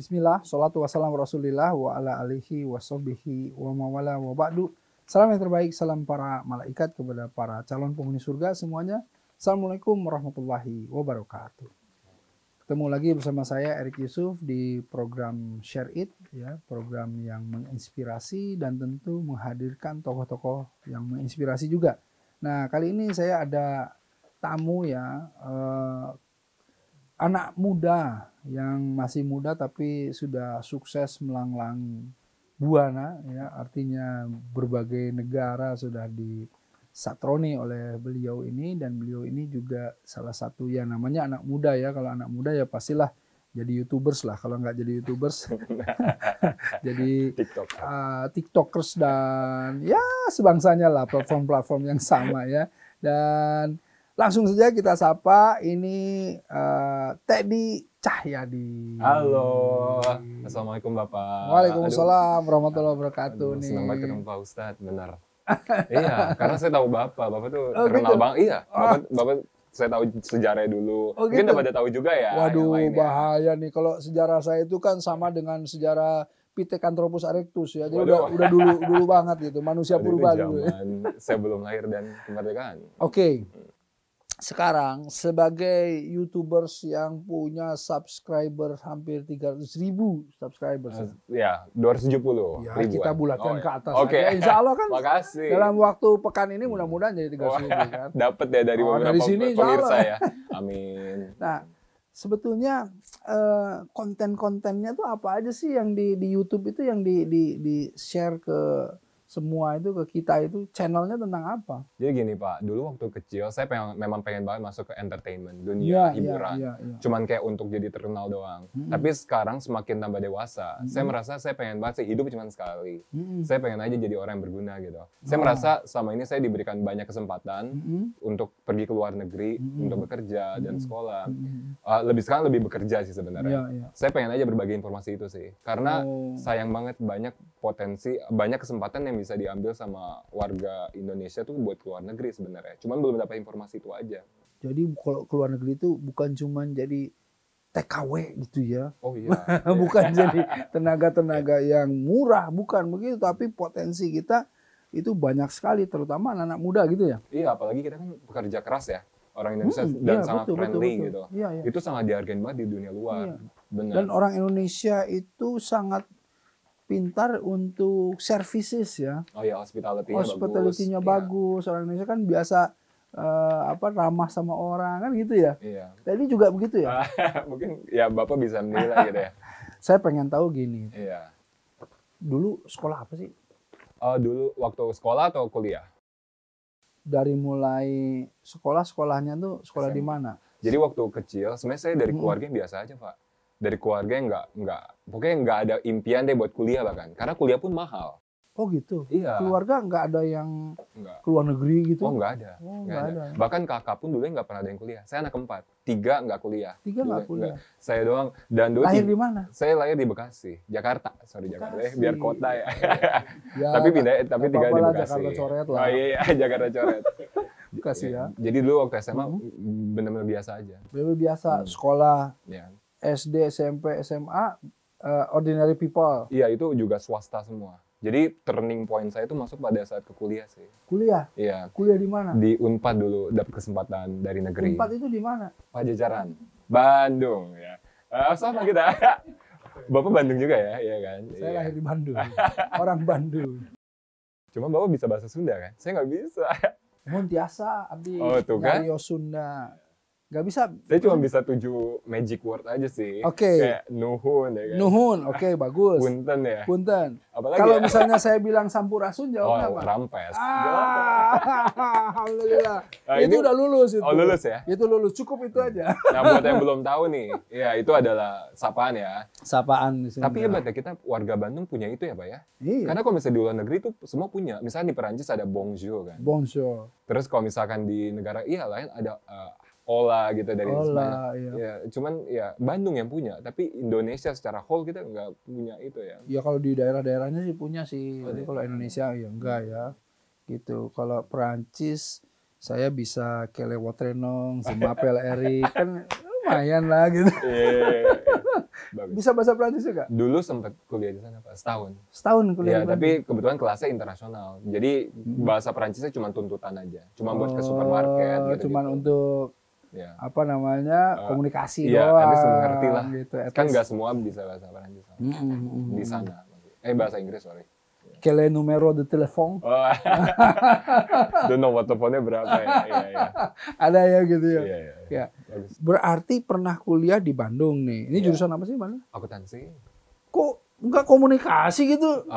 Bismillah, salatu wassalamu rasulillah wa ala alihi wa sahbihi wa mawala wa ba'du. Salam yang terbaik, salam para malaikat kepada para calon penghuni surga semuanya. Assalamualaikum warahmatullahi wabarakatuh. Ketemu lagi bersama saya Erik Yusuf di program Share It, ya, program yang menginspirasi dan tentu menghadirkan tokoh-tokoh yang menginspirasi juga. Nah, kali ini saya ada tamu ya, anak muda yang masih muda tapi sudah sukses melanglang buana, ya, artinya berbagai negara sudah disatroni oleh beliau ini, dan beliau ini juga salah satu ya namanya anak muda ya. Kalau anak muda ya pastilah jadi YouTubers lah, kalau nggak jadi YouTubers jadi TikTokers dan ya sebangsanya lah, platform-platform yang sama ya. Dan langsung saja kita sapa ini Teddy Cahyadi. Halo, assalamualaikum Bapak. Waalaikumsalam warahmatullahi wabarakatuh. Aduh, nih. senang banget ketemu Pak Ustadz, benar. Iya, karena saya tahu Bapak tuh gitu? terkenal banget. Iya, Bapak saya tahu sejarahnya dulu. Mungkin gitu? udah pada tahu juga ya. Waduh, bahaya nih kalau sejarah saya itu kan sama dengan sejarah Pithecanthropus erectus ya. Jadi udah dulu banget gitu, manusia purba dulu. Saya belum lahir dan kemerdekaan. Oke. Sekarang sebagai YouTubers yang punya subscriber hampir 300.000 subscribers. Ya, 270 ya, ribuan. kita bulatkan ke atas. Oke. Aja. Insya Allah kan. Makasih. Dalam waktu pekan ini mudah-mudahan jadi 300.000 kan. Dapat ya dari beberapa dari sini, pemirsa ya. Amin. Nah, sebetulnya konten-kontennya tuh apa aja sih yang di YouTube itu yang di share ke semua itu, ke kita itu channelnya tentang apa? Jadi gini Pak, dulu waktu kecil saya memang pengen banget masuk ke entertainment, dunia hiburan. Cuman kayak untuk jadi terkenal doang. Tapi sekarang semakin tambah dewasa, saya merasa saya pengen banget sih hidup cuma sekali. Saya pengen aja jadi orang yang berguna gitu. Saya merasa selama ini saya diberikan banyak kesempatan untuk pergi ke luar negeri, untuk bekerja dan sekolah. Sekarang lebih bekerja sih sebenarnya. Saya pengen aja berbagi informasi itu sih. Karena sayang banget banyak potensi, banyak kesempatan yang bisa diambil sama warga Indonesia tuh buat keluar negeri sebenarnya. Cuman belum dapat informasi itu aja. Jadi kalau keluar negeri itu bukan cuman jadi TKW gitu ya. Oh iya. Bukan jadi tenaga-tenaga yang murah, bukan begitu. Tapi potensi kita itu banyak sekali, terutama anak-anak muda gitu ya. Iya, apalagi kita kan pekerja keras ya. Orang Indonesia dan sangat friendly gitu. Iya. Itu sangat dihargain banget di dunia luar. Benar. Dan orang Indonesia itu sangat pintar untuk services ya. Oh ya, hospitality-nya bagus. Orang Indonesia kan biasa ramah sama orang kan gitu ya. Iya. Tadi juga begitu ya. Mungkin ya Bapak bisa menilai gitu ya. Saya pengen tahu gini. Iya. Dulu sekolah apa sih? Dulu waktu sekolah atau kuliah? Dari mulai sekolahnya tuh sekolah di mana? Jadi waktu kecil sebenarnya saya dari keluarga yang biasa aja Pak. Dari keluarga yang pokoknya nggak ada impian deh buat kuliah bahkan. Karena kuliah pun mahal. Oh gitu? Iya. Keluarga nggak ada yang keluar negeri gitu? Oh nggak ada. Nggak ada. Bahkan kakak pun dulu nggak pernah ada yang kuliah. Saya anak keempat. 3 nggak kuliah. 3 nggak kuliah? Saya doang. Dan dulu lahir di mana? Saya lahir di Bekasi. Jakarta. Jakarta. Biar kota ya. Tapi tinggal di Bekasi. Jakarta coret lah. Oh iya, Jakarta coret. Bekasi ya. Jadi dulu waktu SMA benar-benar biasa aja. Benar-benar biasa. Sekolah. Ya. SD, SMP, SMA, ordinary people. Iya, itu juga swasta semua. Jadi turning point saya itu masuk pada saat ke kuliah sih. Kuliah? Iya. Kuliah di mana? Di Unpad dulu, dapat kesempatan dari negeri. Unpad itu di mana? Pajajaran, Bandung ya. Sama kita. Bapak Bandung juga ya, iya kan? Saya lahir di Bandung, orang Bandung. Cuma Bapak bisa bahasa Sunda kan? Saya nggak bisa. Mun tiasa, abdi kan? Sunda. Gak bisa. Saya cuma bisa 7 magic word aja sih. Oke. Kayak nuhun ya kan. Nuhun, oke, bagus. Punten ya. Punten. Apalagi kalau misalnya saya bilang sampurasun jawabnya apa? Rampes. Alhamdulillah. Itu udah lulus itu. Oh, lulus ya? Itu lulus, cukup itu aja. Nah, buat yang belum tahu nih, ya itu adalah sapaan ya. Sapaan di sini. Tapi hebat ya, kita warga Bandung punya itu ya, Pak ya? Iya. Karena kalau misalnya di luar negeri itu semua punya. Misalnya di Perancis ada bonjour kan. Bonjour. Terus kalau misalkan di negara lain ada Ola gitu dari Ola, iya. Ya, cuman ya Bandung yang punya, tapi Indonesia secara whole kita nggak punya itu ya. Ya kalau di daerah-daerahnya sih punya sih. Tapi kalau Indonesia ya enggak ya. Gitu. Kalau Perancis saya bisa Kelewot Renong, Simapel Erik kan lumayan lah gitu. Bagus. Bisa bahasa Prancis juga? Dulu sempat kuliah di sana Pak, setahun. Setahun kuliah. Iya, tapi kebetulan kelasnya internasional. Jadi bahasa Prancisnya cuma tuntutan aja. Cuma buat ke supermarket gitu. Cuman untuk ya. Apa namanya? Komunikasi iya, doang. Iya, mengerti lah. Gitu. Kan nggak semua bisa bahasa Prancis. Di sana. Bahasa Inggris, sorry. Quel est numero de telepon? Oh. Don't know what teleponnya berapa ya. Iya. Ada ya gitu ya. Iya. Ya. Berarti pernah kuliah di Bandung nih. Ini jurusan apa sih Bandung? Akuntansi. Kok nggak komunikasi gitu?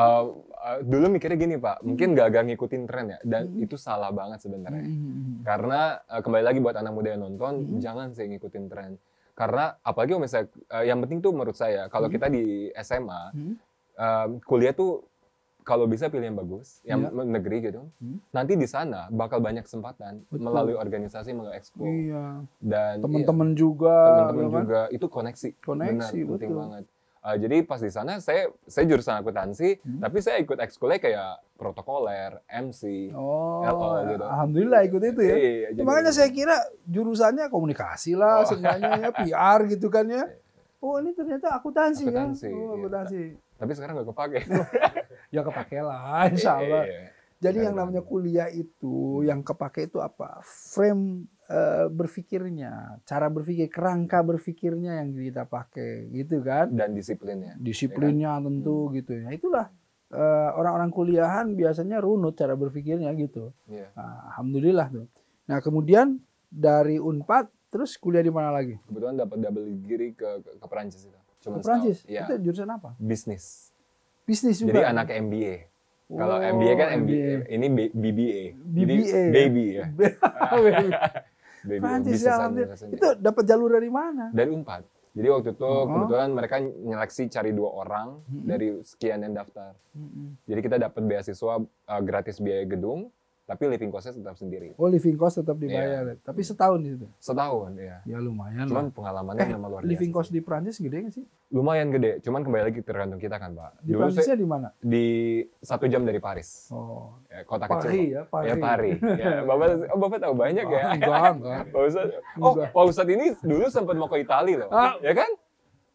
Dulu mikirnya gini Pak, mungkin gak ngikutin tren ya, dan itu salah banget sebenarnya. Karena kembali lagi buat anak muda yang nonton, jangan sih ngikutin tren. Karena apalagi kalau misalnya, yang penting tuh menurut saya, kalau kita di SMA, kuliah tuh kalau bisa pilih yang bagus, yang negeri gitu. Nanti di sana bakal banyak kesempatan melalui organisasi, melalui ekskul. Iya. Dan teman-teman juga. Teman-teman juga itu koneksi. Benar, penting banget. Jadi pas di sana saya jurusan akuntansi, tapi saya ikut ekskulnya kayak protokoler, MC, LO gitu. Alhamdulillah ikut itu ya. Iya, makanya saya kira jurusannya komunikasi lah, sebenarnya ya PR gitu kan ya. Oh ini ternyata akuntansi ya. Akuntansi. Tapi sekarang nggak kepake. Ya kepake lah, insya Allah. Jadi yang namanya kuliah itu, yang kepake itu apa? Frame berpikirnya, cara berpikir, kerangka berpikirnya yang kita pakai, gitu kan? Dan disiplinnya. Disiplinnya ya kan? Tentu gitu ya. Itulah orang-orang kuliahan biasanya runut cara berpikirnya gitu. Nah, alhamdulillah tuh. Nah kemudian dari Unpad terus kuliah di mana lagi? Kebetulan dapat double degree ke Perancis itu. Cuma ke Perancis? Ya. Itu jurusan apa? Bisnis. Bisnis juga? Jadi anak MBA. Kalau MBA kan MBA, ini BBA. Jadi baby ya. Baby. Perancis ya, itu dapat jalur dari mana? Dari Unpad. Jadi waktu itu kebetulan mereka nyeleksi cari 2 orang dari sekian yang daftar. Jadi kita dapat beasiswa gratis biaya gedung, tapi living cost-nya tetap sendiri. Oh, living cost tetap dibayar. Tapi setahun di situ? Setahun, ya. Ya lumayan. Cuman pengalamannya memang luar biasa. Living cost di Prancis gede nggak sih? Lumayan gede, cuman kembali lagi tergantung kita kan, Pak. Di Prancisnya di mana? Di 1 jam dari Paris. Oh. Ya, kota Paris, kecil. Ya, Paris. Ya, Paris. Ya, Bapak tahu banyak ya? Enggak. Pak Ustadz ini dulu sempat mau ke Italia loh. Ya kan?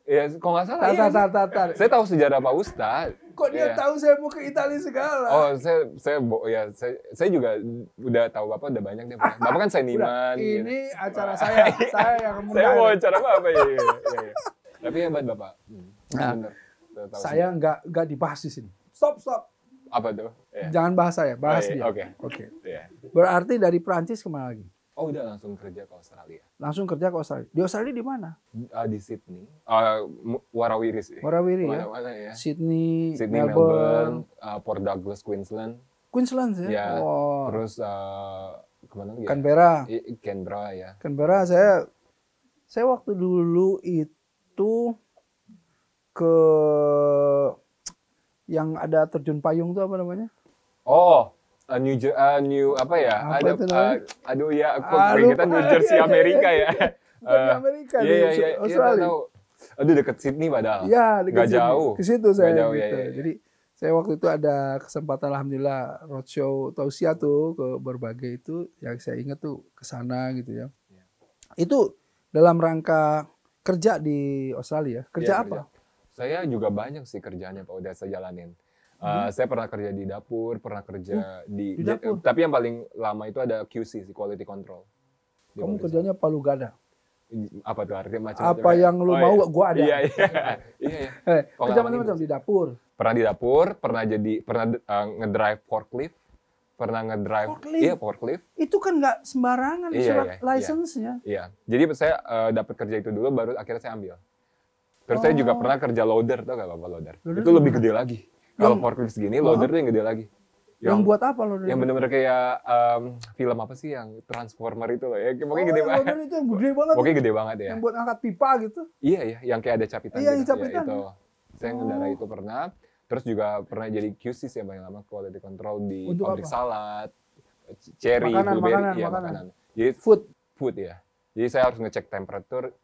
Ya, kalau nggak salah. Tar. Saya tahu sejarah Pak Ustadz. Kok dia tahu saya mau ke Italia segala? Oh, saya juga udah tahu Bapak udah banyak deh. Bapak kan seniman. Ini acara saya yang mengundang. Saya mau acara Bapak ya. Tapi hebat Bapak. Benar. Saya nggak dibahas di sini. Stop. Apa tuh? Jangan bahas saya, bahas dia. Oke. Berarti dari Prancis kemana lagi? Oh, udah langsung kerja ke Australia. Langsung kerja ke Australia. Di Australia di mana? Di Sydney. Warawiri sih. Warawiri ya? Mana ya? Sydney, Melbourne, Port Douglas, Queensland. Queensland ya? Ya. Terus kemana lagi? Canberra ya. Canberra saya waktu dulu itu ke yang ada terjun payung tuh apa namanya? Oh. New apa ya? Aduh ya, aku kita New Jersey Amerika ya. Di Amerika di Australia. Aduh dekat Sydney padahal. Iya, dekat Sydney. Jauh. Ke situ saya jauh, gitu. Ya. Jadi saya waktu itu ada kesempatan alhamdulillah roadshow tausiah tuh ke berbagai itu yang saya ingat tuh ke sana gitu ya. Itu dalam rangka kerja di Australia. Kerja apa? Saya juga banyak sih kerjanya Pak udah saya jalanin. Saya pernah kerja di dapur, pernah kerja di dapur. Tapi yang paling lama itu ada QC, quality control. Kamu kerjanya palu gada. Apa tuh artinya macam-macam? Apa yang lu mau, gua ada. Iya. Kerja macam-macam di dapur. Pernah di dapur, pernah ngedrive forklift, pernah ngedrive. Iya, forklift. Itu kan nggak sembarangan surat license-nya. Iya. Jadi saya dapat kerja itu dulu, baru akhirnya saya ambil. Terus saya juga pernah kerja loader, tau gak Bapak loader? Itu lebih gede lagi. Kalau forklift segini, loader tuh yang gede lagi. Yang buat apa loader? Yang benar-benar kayak film apa sih yang Transformer itu loh ya. Pokoknya gede banget. Loader itu yang gede banget. Pokoknya gede banget ya. Yang buat angkat pipa gitu. Iya, yang kayak ada capitan gitu. Capitan. Ya, itu. Saya ngendara itu pernah. Terus juga pernah jadi QC sih yang paling lama, quality control di pabrik salad, cherry, blueberry, makanan. Jadi food ya. Jadi saya harus ngecek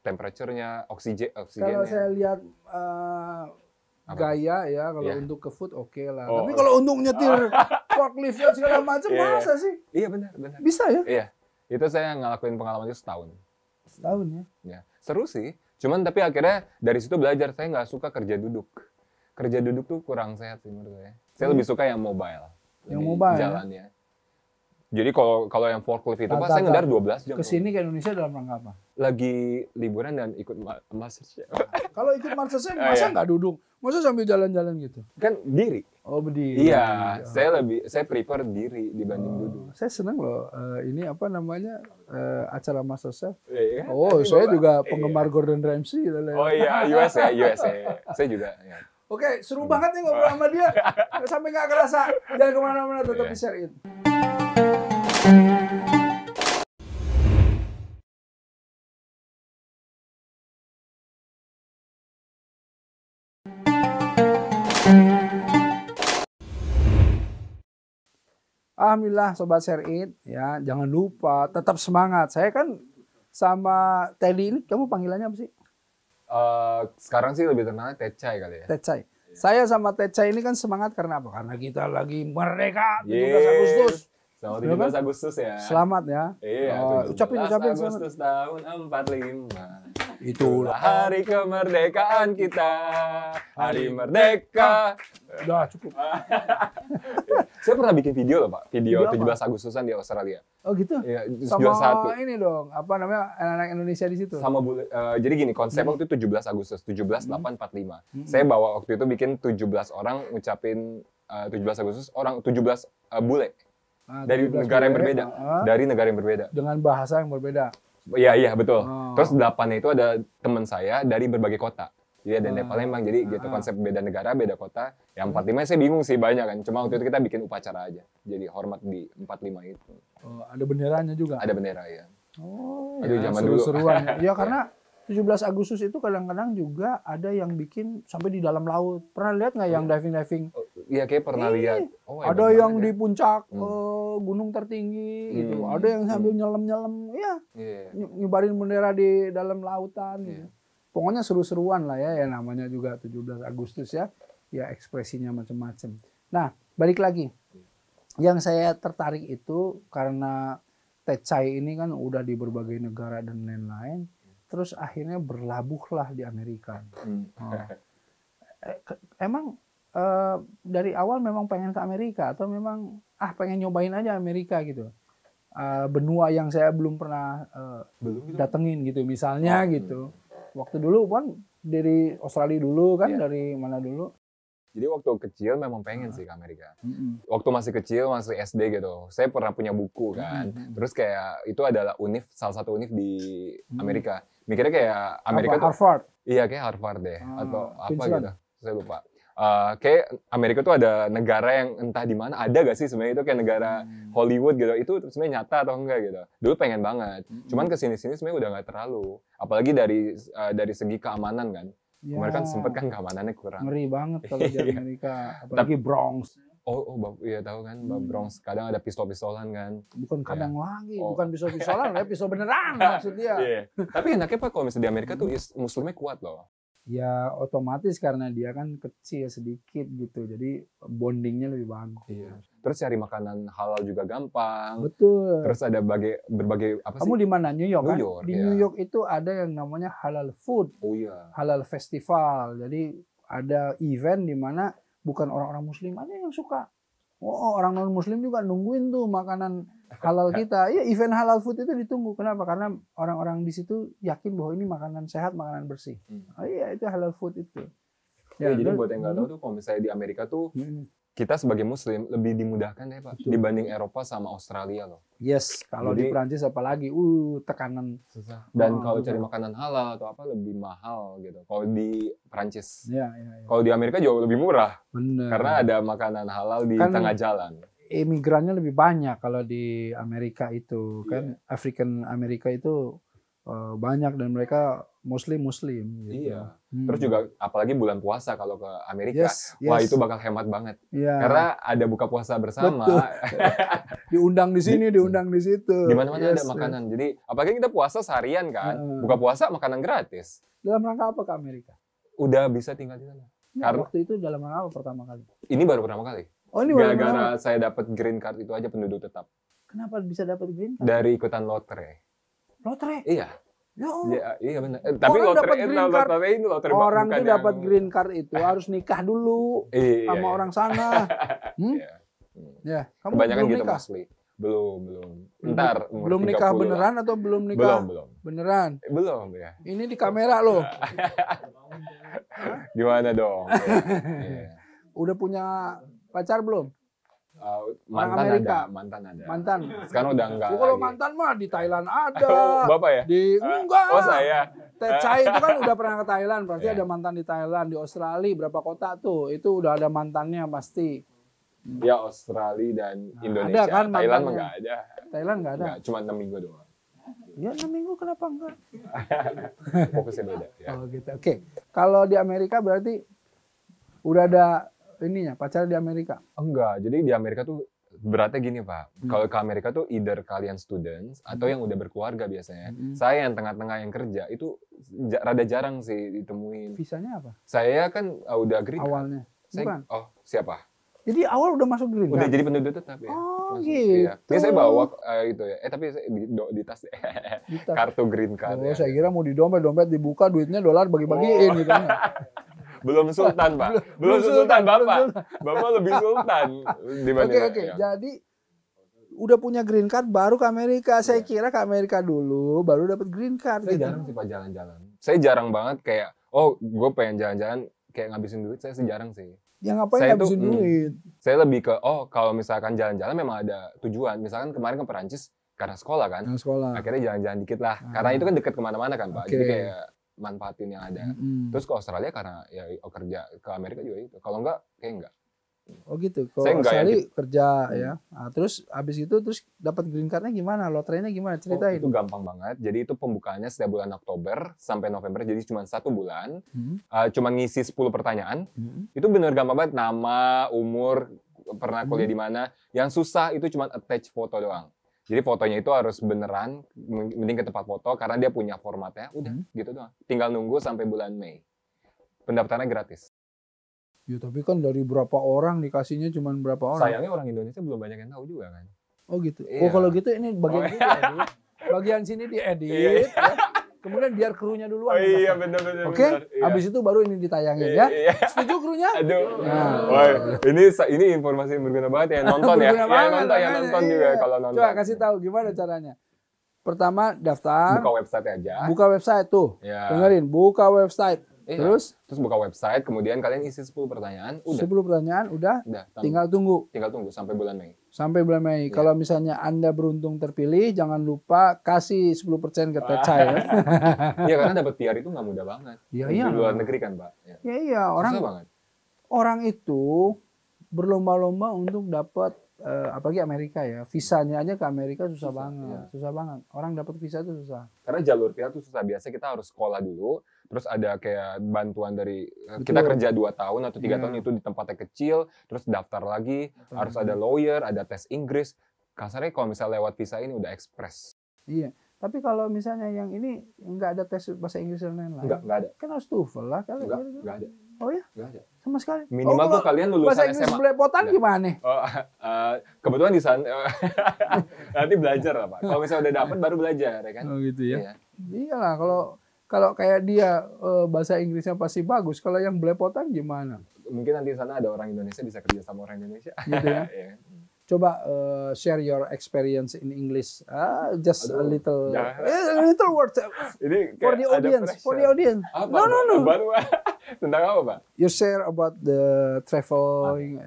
temperaturnya, oksigennya. Kalau saya lihat gaya ya, kalau untuk ke food oke lah. Tapi kalau untuk nyetir forklift segala macam masa sih? Iya benar. Bisa ya? Iya. Itu saya ngelakuin pengalaman itu setahun. Setahun ya? Ya. Seru sih. Cuman tapi akhirnya dari situ belajar, saya nggak suka kerja duduk. Kerja duduk tuh kurang sehat sih menurut saya. Saya lebih suka yang mobile. Yang mobile jalannya. Jadi kalau yang forklift itu pas saya ngendar 12 jam. Kesini ke Indonesia dalam rangka apa? Lagi liburan dan ikut MasterChef. Kalau ikut MasterChef masa nggak duduk? Masa sambil jalan-jalan gitu? Kan diri. Oh, berdiri. Iya, saya prefer diri dibanding duduk. Saya senang loh, ini apa namanya, acara MasterChef. Iya, Oh, saya juga penggemar Gordon Ramsay. Oh iya, USA. Saya juga. Ya. Oke, seru banget nih ngobrol sama dia. Sampai nggak kerasa. Jangan kemana-mana, tetap di Share It. Alhamdulillah Sobat Share It, ya jangan lupa tetap semangat. Saya kan sama Teddy ini, kamu panggilannya apa sih? Sekarang sih lebih terkenal Tecai kali ya. Tecai. Saya sama Tecai ini kan semangat karena apa? Karena kita lagi merdeka 17 Agustus. Selamat 17 Agustus ya. Selamat ya. Iya, ucapin Agustus tahun 45. Itulah hari kemerdekaan kita. Hari merdeka. Udah cukup. Saya pernah bikin video loh, Pak. Video 17 Agustusan di Australia. Oh gitu? Iya, sama ini dong, apa namanya, anak-anak Indonesia di situ? Sama jadi gini, konsep waktu itu 17 Agustus, 17/8/45. Saya bawa waktu itu bikin 17 orang ngucapin 17 Agustus, 17 bule. Dari negara yang berbeda. Dari negara yang berbeda. Dengan bahasa yang berbeda. Iya, betul. Terus 8-nya itu ada teman saya dari berbagai kota. Jadi ada dari Palembang, jadi gitu konsep beda negara, beda kota. Yang 45 saya bingung sih banyak kan. Cuma waktu itu kita bikin upacara aja. Jadi hormat di 45 itu. Oh, ada benderanya juga? Ada bendera ya. Oh, aduh, ya, zaman dulu. Seru-seruan. Ya karena 17 Agustus itu kadang-kadang juga ada yang bikin sampai di dalam laut. Pernah lihat nggak yang diving-diving? Iya, kayak pernah lihat. Oh, ada yang di puncak gunung tertinggi gitu. Ada yang sambil nyelam-nyelam, ngibarin bendera di dalam lautan. Gitu. Pokoknya seru-seruan lah ya namanya juga 17 Agustus ya. Ya ekspresinya macam-macam. Nah, balik lagi. Yang saya tertarik itu karena Tecai ini kan udah di berbagai negara dan lain-lain. Terus akhirnya berlabuhlah di Amerika. Emang dari awal memang pengen ke Amerika atau memang pengen nyobain aja Amerika gitu? Benua yang saya belum pernah datengin gitu misalnya gitu. Waktu dulu kan dari Australia dulu kan, dari mana dulu? Jadi waktu kecil memang pengen sih ke Amerika. Waktu masih kecil, masih SD gitu, saya pernah punya buku kan. Terus kayak itu adalah salah satu univ di Amerika. Mikirnya kayak Amerika tuh Harvard. Iya, kayak Harvard deh atau apa gitu. Saya lupa. Kayak Amerika tuh ada negara yang entah di mana, ada gak sih sebenarnya itu kayak negara Hollywood gitu. Itu sebenarnya nyata atau enggak gitu. Dulu pengen banget. Cuman kesini-sini sebenarnya udah nggak terlalu. Apalagi dari segi keamanan kan. Ya. Kemarin kan sempet kan keamanannya kurang. Ngeri banget kalau di Amerika, apalagi Bronx. Iya tahu kan, Bronx. Kadang ada pistol-pistolan kan. Bukan kadang lagi, bukan pistol-pistolan, ya pistol beneran maksudnya. Tapi enaknya Pak kalau misalnya di Amerika tuh muslimnya kuat loh. Ya otomatis karena dia kan kecil sedikit gitu, jadi bondingnya lebih bagus. Iya. Terus cari makanan halal juga gampang. Betul. Terus ada berbagai apa sih? Kamu di mana? New York kan? New York, di New York itu ada yang namanya halal food. Oh iya. Halal festival. Jadi ada event di mana bukan orang-orang Muslim aja yang suka. Oh, orang non Muslim juga nungguin tuh makanan halal kita. Ya, event halal food itu ditunggu. Kenapa? Karena orang-orang di situ yakin bahwa ini makanan sehat, makanan bersih. Oh iya, itu halal food itu. Ya, jadi buat yang nggak tahu tuh, kalau misalnya di Amerika tuh kita sebagai Muslim lebih dimudahkan ya Pak, dibanding Eropa sama Australia loh. Yes, kalau di Prancis apalagi, tekanan susah. Dan kalau cari makanan halal atau apa lebih mahal gitu. Kalau di Prancis, ya. Kalau di Amerika jauh lebih murah. Bener. Karena ada makanan halal di tengah jalan. Imigrannya lebih banyak kalau di Amerika itu kan, African Amerika itu banyak dan mereka Muslim gitu. Iya. Terus juga apalagi bulan puasa kalau ke Amerika, wah itu bakal hemat banget. Karena ada buka puasa bersama. Diundang di sini, diundang di situ. Di mana-mana ada makanan. Jadi apalagi kita puasa seharian kan, buka puasa makanan gratis. Dalam rangka apa ke Amerika? Udah bisa tinggal di sana. Karena waktu itu dalam rangka apa pertama kali? Ini baru pertama kali. Oh, ini baru gara-gara saya dapat green card itu aja, penduduk tetap. Kenapa bisa dapat green card? Dari ikutan lotre. Lotre? Iya. Ya, iya benar. Tapi orang dapat lotre, green card. lotre ini lotre Orang bukan tuh yang... dapat green card itu harus nikah dulu Iya, sama iya. orang sana. Iya. Ya, kamu Kebanyakan belum gitu nikah? mostly. Belum. Ntar umur Belum nikah 30 beneran lah. atau belum nikah? Belum. Beneran. Belum ya. Ini di kamera loh. Gimana dong? Iya. Udah punya pacar belum? Mantan Amerika. ada. Mantan. Sekarang udah enggak. Kalau lagi. mantan mah di Thailand ada. Bapak ya? Enggak. Oh saya. Tecai itu kan udah pernah ke Thailand, berarti Yeah. ada mantan di Thailand, di Australia berapa kota tuh, itu udah ada mantannya pasti. Ya Australia dan Indonesia. ada kan Thailand mah mantannya. nggak ada. Thailand nggak ada. Nggak, cuma 6 minggu doang. Ya 6 minggu kenapa enggak? Fokusnya beda. Ya. Oh gitu. Oke. Kalau di Amerika berarti udah ada ininya, pacar di Amerika. Enggak, jadi di Amerika tuh beratnya gini Pak. Kalau ke Amerika tuh either kalian students atau yang udah berkeluarga biasanya. Saya yang tengah-tengah yang kerja itu rada jarang sih ditemuin. Visanya apa? Saya kan udah green card. Awalnya. Bukan. Oh siapa? Jadi awal udah masuk green Udah card? jadi penduduk tetap ya. Oh, Masuk, gitu. Iya. Ini saya bawa itu ya. Tapi saya di tas Di tas. kartu green card. Oh, ya. saya kira mau di dompet dibuka duitnya dolar bagi-bagiin gitu. Belum sultan Pak. Belum sultan Bapak. Bapak lebih sultan dibanding. Oke. Ya. Jadi udah punya green card baru ke Amerika. Saya kira ke Amerika dulu baru dapat green card Saya gitu. jarang sih Pak jalan-jalan. Saya jarang banget kayak, oh gue pengen jalan-jalan kayak ngabisin duit. Saya jarang sih. Ya ngapain Saya ngabisin tuh, duit? Saya lebih ke, oh kalau misalkan jalan-jalan memang ada tujuan. Misalkan kemarin ke Perancis karena sekolah kan. Nah, sekolah. Akhirnya jalan-jalan dikit lah. Karena itu kan dekat kemana-mana kan Pak. Oke. Jadi kayak manfaatin yang ada. Terus ke Australia karena ya kerja, ke Amerika juga itu. Kalau enggak, kayak enggak. Oh gitu. Kalau Saya enggak ya, Australia kerja ya. Nah, terus habis itu terus dapat green card-nya gimana? Lotrenya gimana? Ceritain. Itu gampang banget. Jadi itu pembukaannya setiap bulan Oktober sampai November. Jadi cuma 1 bulan. Cuma ngisi 10 pertanyaan. Itu bener gampang banget. Nama, umur, pernah kuliah di mana. Yang susah itu cuma attach foto doang. Jadi fotonya itu harus beneran, mending ke tempat foto karena dia punya formatnya. Udah gitu doang. Tinggal nunggu sampai bulan Mei. Pendaftarannya gratis. Ya tapi kan dari berapa orang dikasihnya cuma berapa orang? Sayangnya orang Indonesia belum banyak yang tahu juga kan. Oh gitu. Iya. Oh kalau gitu ini bagian sini diedit. Bagian sini diedit. Iya. Ya. Kemudian biar krunya duluan. Oh iya yang daftar. benar-benar. Oke. Habis itu baru ini ditayangin ya. Iya. Setuju krunya? Aduh. Nah. Wah, ini informasi yang berguna banget ya. Nonton ya. Berguna banget, Yang nonton makanya, juga iya. kalau nonton. Coba kasih tahu gimana caranya. Pertama daftar. Buka website aja. Buka website tuh. Ya. Dengerin, buka website. Iya. Terus buka website, kemudian kalian isi 10 pertanyaan, udah. 10 pertanyaan udah. Tinggal Tinggal tunggu sampai bulan Mei. sampai bulan Mei. Iya. Kalau misalnya Anda beruntung terpilih, jangan lupa kasih 10% ke Tecai ya. Iya, karena dapat PR itu nggak mudah banget. Iya, Di iya. luar negeri kan, Pak. Ya. Iya, Susah banget. orang itu berlomba-lomba untuk dapat apalagi Amerika ya. Visanya aja ke Amerika susah banget. iya. Susah banget. Orang dapat visa itu susah. Karena jalur PR itu susah. Biasanya kita harus sekolah dulu, terus ada kayak bantuan dari Betul. kita kerja 2 tahun atau 3 Iya. tahun itu di tempatnya kecil, terus daftar lagi, harus ada lawyer, ada tes Inggris. Kasarnya kalau misalnya lewat visa ini udah ekspres. Iya. Tapi kalau misalnya yang ini nggak ada tes bahasa Inggris dan lain-lain. Nggak ada. Kan harus TOEFL lah kali. Nggak ada. Oh ya? Nggak ada. Sama sekali. Minimal kalau tuh kalian lulusan bahasa Inggris SMA. belepotan Nggak. gimana? Oh, kebetulan di sana nanti belajar lah Pak. Kalau misalnya udah dapat baru belajar ya kan. Oh gitu ya. Iya. Iyalah kalau kayak dia bahasa Inggrisnya pasti bagus. Kalau yang belepotan gimana? Mungkin nanti di sana ada orang Indonesia bisa kerja sama orang Indonesia. Gitu ya. Iya. Coba share your experience in English. Just a Aduh, little, jangan. a little word Ini for kayak the ada audience. For the pressure. audience. Apa, No, no, Pak? no. Baru tentang apa Pak? You share about the traveling.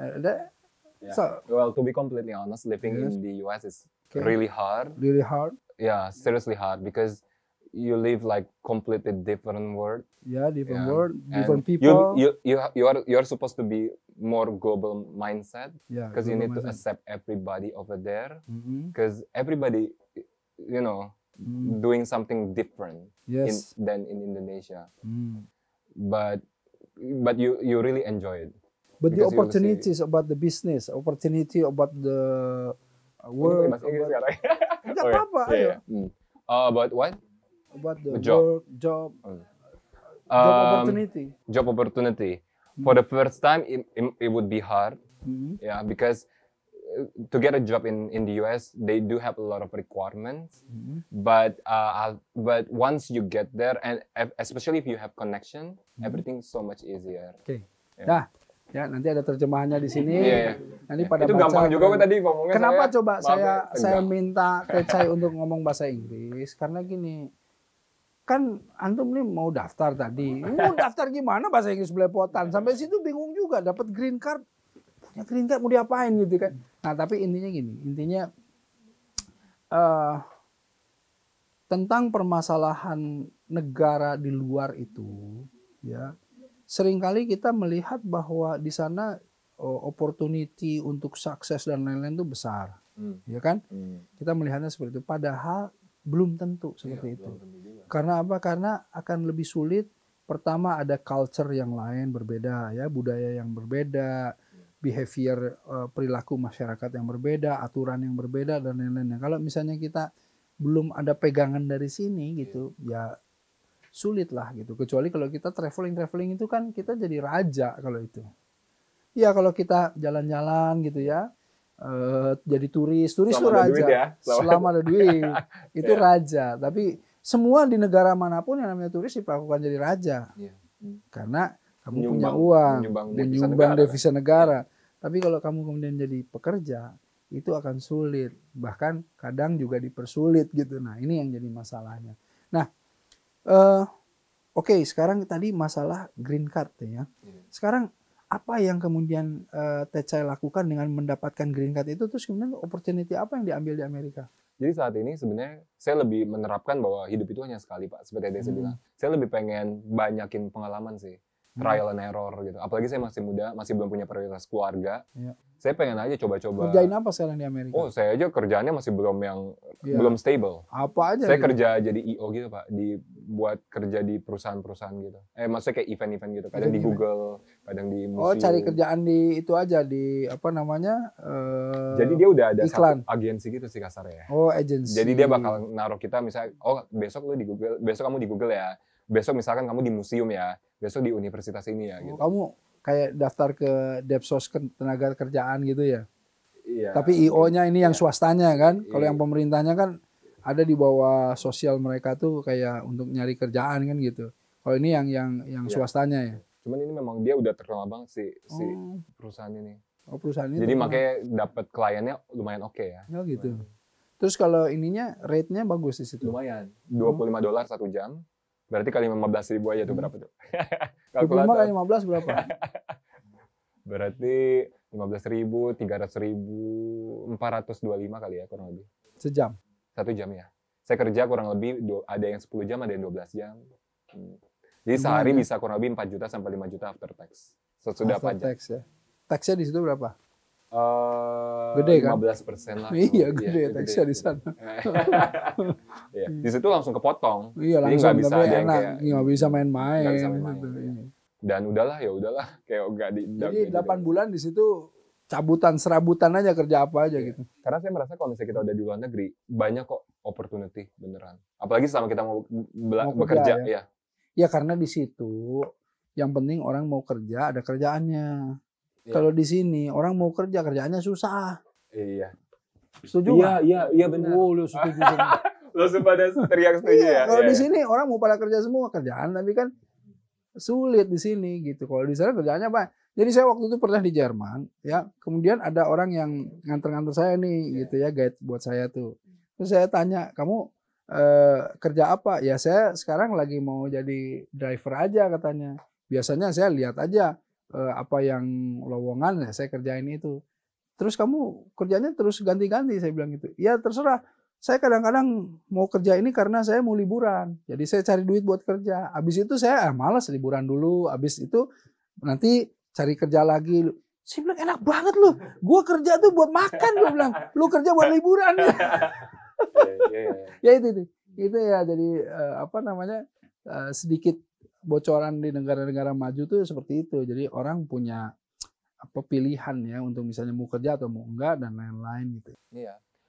Yeah. So Well, to be completely honest, living Yes. in the US is Okay. really hard. really hard. Yeah, seriously hard because you live like completely different world. Yeah, different Yeah. world, And different people. you're supposed to be more global mindset Yeah, because you need to global mindset. accept everybody over there Mhm. because everybody, you know, Mm. doing something different Yes. than in Indonesia. Mm. But you really enjoy it. But the Because you will opportunities about the business, opportunity about the work, Bahasa Inggris about, sekarang. Nggak Oh, iya. apa-apa, Iya, ayo. iya. About what? about the Job. work, job Um, opportunity. Job opportunity. For the first time, it would be hard. Mhm. Yeah, because to get a job in the US, they do have a lot of requirements. But once you get there, and especially if you have connection, everything's so much easier. Oke. Nah, ya nanti ada terjemahannya di sini. Nanti pada itu baca. Gampang juga kok tadi ngomongnya. Kenapa coba saya minta Tecai untuk ngomong bahasa Inggris? Karena gini, kan antum nih mau daftar tadi. Mau daftar gimana bahasa Inggris belepotan? Sampai situ bingung juga, dapat green card. Punya green card mau diapain gitu kan. Nah, tapi intinya gini, tentang permasalahan negara di luar itu, ya. Seringkali kita melihat bahwa di sana opportunity untuk sukses dan lain-lain itu besar. Ya kan? Kita melihatnya seperti itu. Padahal belum tentu seperti itu. Karena apa? Karena akan lebih sulit. Pertama ada culture yang lain berbeda, ya, budaya yang berbeda, behavior perilaku masyarakat yang berbeda, aturan yang berbeda dan lain-lain. Kalau misalnya kita belum ada pegangan dari sini gitu, ya sulit lah gitu. Kecuali kalau kita traveling itu kan kita jadi raja kalau itu. Ya kalau kita jalan-jalan gitu ya, jadi turis itu raja. Ya. Selama ada duit itu raja. Tapi semua di negara manapun yang namanya turis diperlakukan jadi raja. Karena kamu punya uang, menyumbang devisa negara. Tapi kalau kamu kemudian jadi pekerja, itu akan sulit. Bahkan kadang juga dipersulit gitu. Nah ini yang jadi masalahnya. Nah, oke, sekarang tadi masalah green card ya. Sekarang apa yang kemudian Tecai lakukan dengan mendapatkan green card itu? Terus kemudian opportunity apa yang diambil di Amerika? Jadi saat ini sebenarnya saya lebih menerapkan bahwa hidup itu hanya sekali, Pak. Seperti yang saya bilang. Saya lebih pengen banyakin pengalaman sih. Trial and error gitu. Apalagi saya masih muda, masih belum punya prioritas keluarga. Saya pengen aja coba-coba. Kerjain apa sekarang di Amerika? Oh, saya aja kerjaannya masih belum stable. Apa aja? Saya kerja jadi IO gitu, Pak. Buat kerja di perusahaan-perusahaan gitu. Maksudnya kayak event-event gitu. Kadang di Google, kadang di museum. Oh, cari kerjaan di itu aja, di apa namanya? Jadi dia udah ada iklan. Satu agensi gitu sih kasarnya. Oh, agensi. Jadi dia bakal naruh kita misalnya, oh besok lu di Google, besok kamu di Google ya. Besok misalkan kamu di museum ya. Besok di universitas ini ya. Gitu. Kamu kayak daftar ke Depsos tenaga kerjaan gitu ya? Iya. Tapi IO-nya ini yang swastanya kan? Kalau yang pemerintahnya kan ada di bawah sosial mereka tuh kayak untuk nyari kerjaan kan gitu. Kalau ini yang swastanya ya? Cuman ini memang dia udah terkenal banget si perusahaan ini. Oh, perusahaan ini. Jadi makanya dapat kliennya lumayan oke ya. Oh gitu. Terus kalau ininya rate-nya bagus di situ? Lumayan. $25 1 jam. Berarti kali 15.000 aja tuh berapa tuh? 25 kali 15 berapa? Berarti 15.000, 300.000, 425 kali ya kurang lebih. Sejam? 1 jam ya. Saya kerja kurang lebih ada yang 10 jam, ada yang 12 jam. Jadi sehari bisa kurang lebih 4 juta sampai 5 juta after tax. Sesudah pajak. Tax ya. Taxnya di situ berapa? Gede kan? 15% lah. Iya, gede taxnya di sana. Iya. Di situ langsung kepotong. Iya, jadi langsung, nggak bisa tapi ada yang enak. kayak Nggak bisa main-main. Nggak bisa main-main. Gitu. Iya. Dan udahlah kayak nggak di. Jadi 8 bulan di situ cabutan serabutan aja, kerja apa aja gitu. Karena saya merasa kalau misalnya kita udah di luar negeri banyak kok opportunity beneran. Apalagi selama kita mau bekerja ya. Ya karena di situ yang penting orang mau kerja ada kerjaannya. Kalau di sini orang mau kerja kerjaannya susah. Iya. Setuju nggak? Iya benar. Oh, lu setuju. Langsung pada teriak setuju ya. Kalau di sini orang mau pada kerja semua kerjaan, tapi kan sulit di sini gitu. Kalau di sana kerjaannya apa? Jadi saya waktu itu pernah di Jerman, ya. Kemudian ada orang yang nganter-nganter saya nih, gitu ya, guide buat saya tuh. Terus saya tanya, kamu kerja apa? Ya saya sekarang lagi mau jadi driver aja katanya. Biasanya saya lihat aja apa yang lowongan ya saya kerjain itu. Terus kamu kerjanya terus ganti-ganti, saya bilang gitu. Ya terserah. Saya kadang-kadang mau kerja ini karena saya mau liburan. Jadi saya cari duit buat kerja. Habis itu saya malas liburan dulu. Habis itu nanti cari kerja lagi. Saya bilang enak banget loh. Gue kerja tuh buat makan, gue bilang. Lu kerja buat liburan. Ya itu ya. Jadi apa namanya sedikit bocoran di negara-negara maju tuh seperti itu. Jadi orang punya apa pilihan ya untuk misalnya mau kerja atau mau enggak dan lain-lain gitu.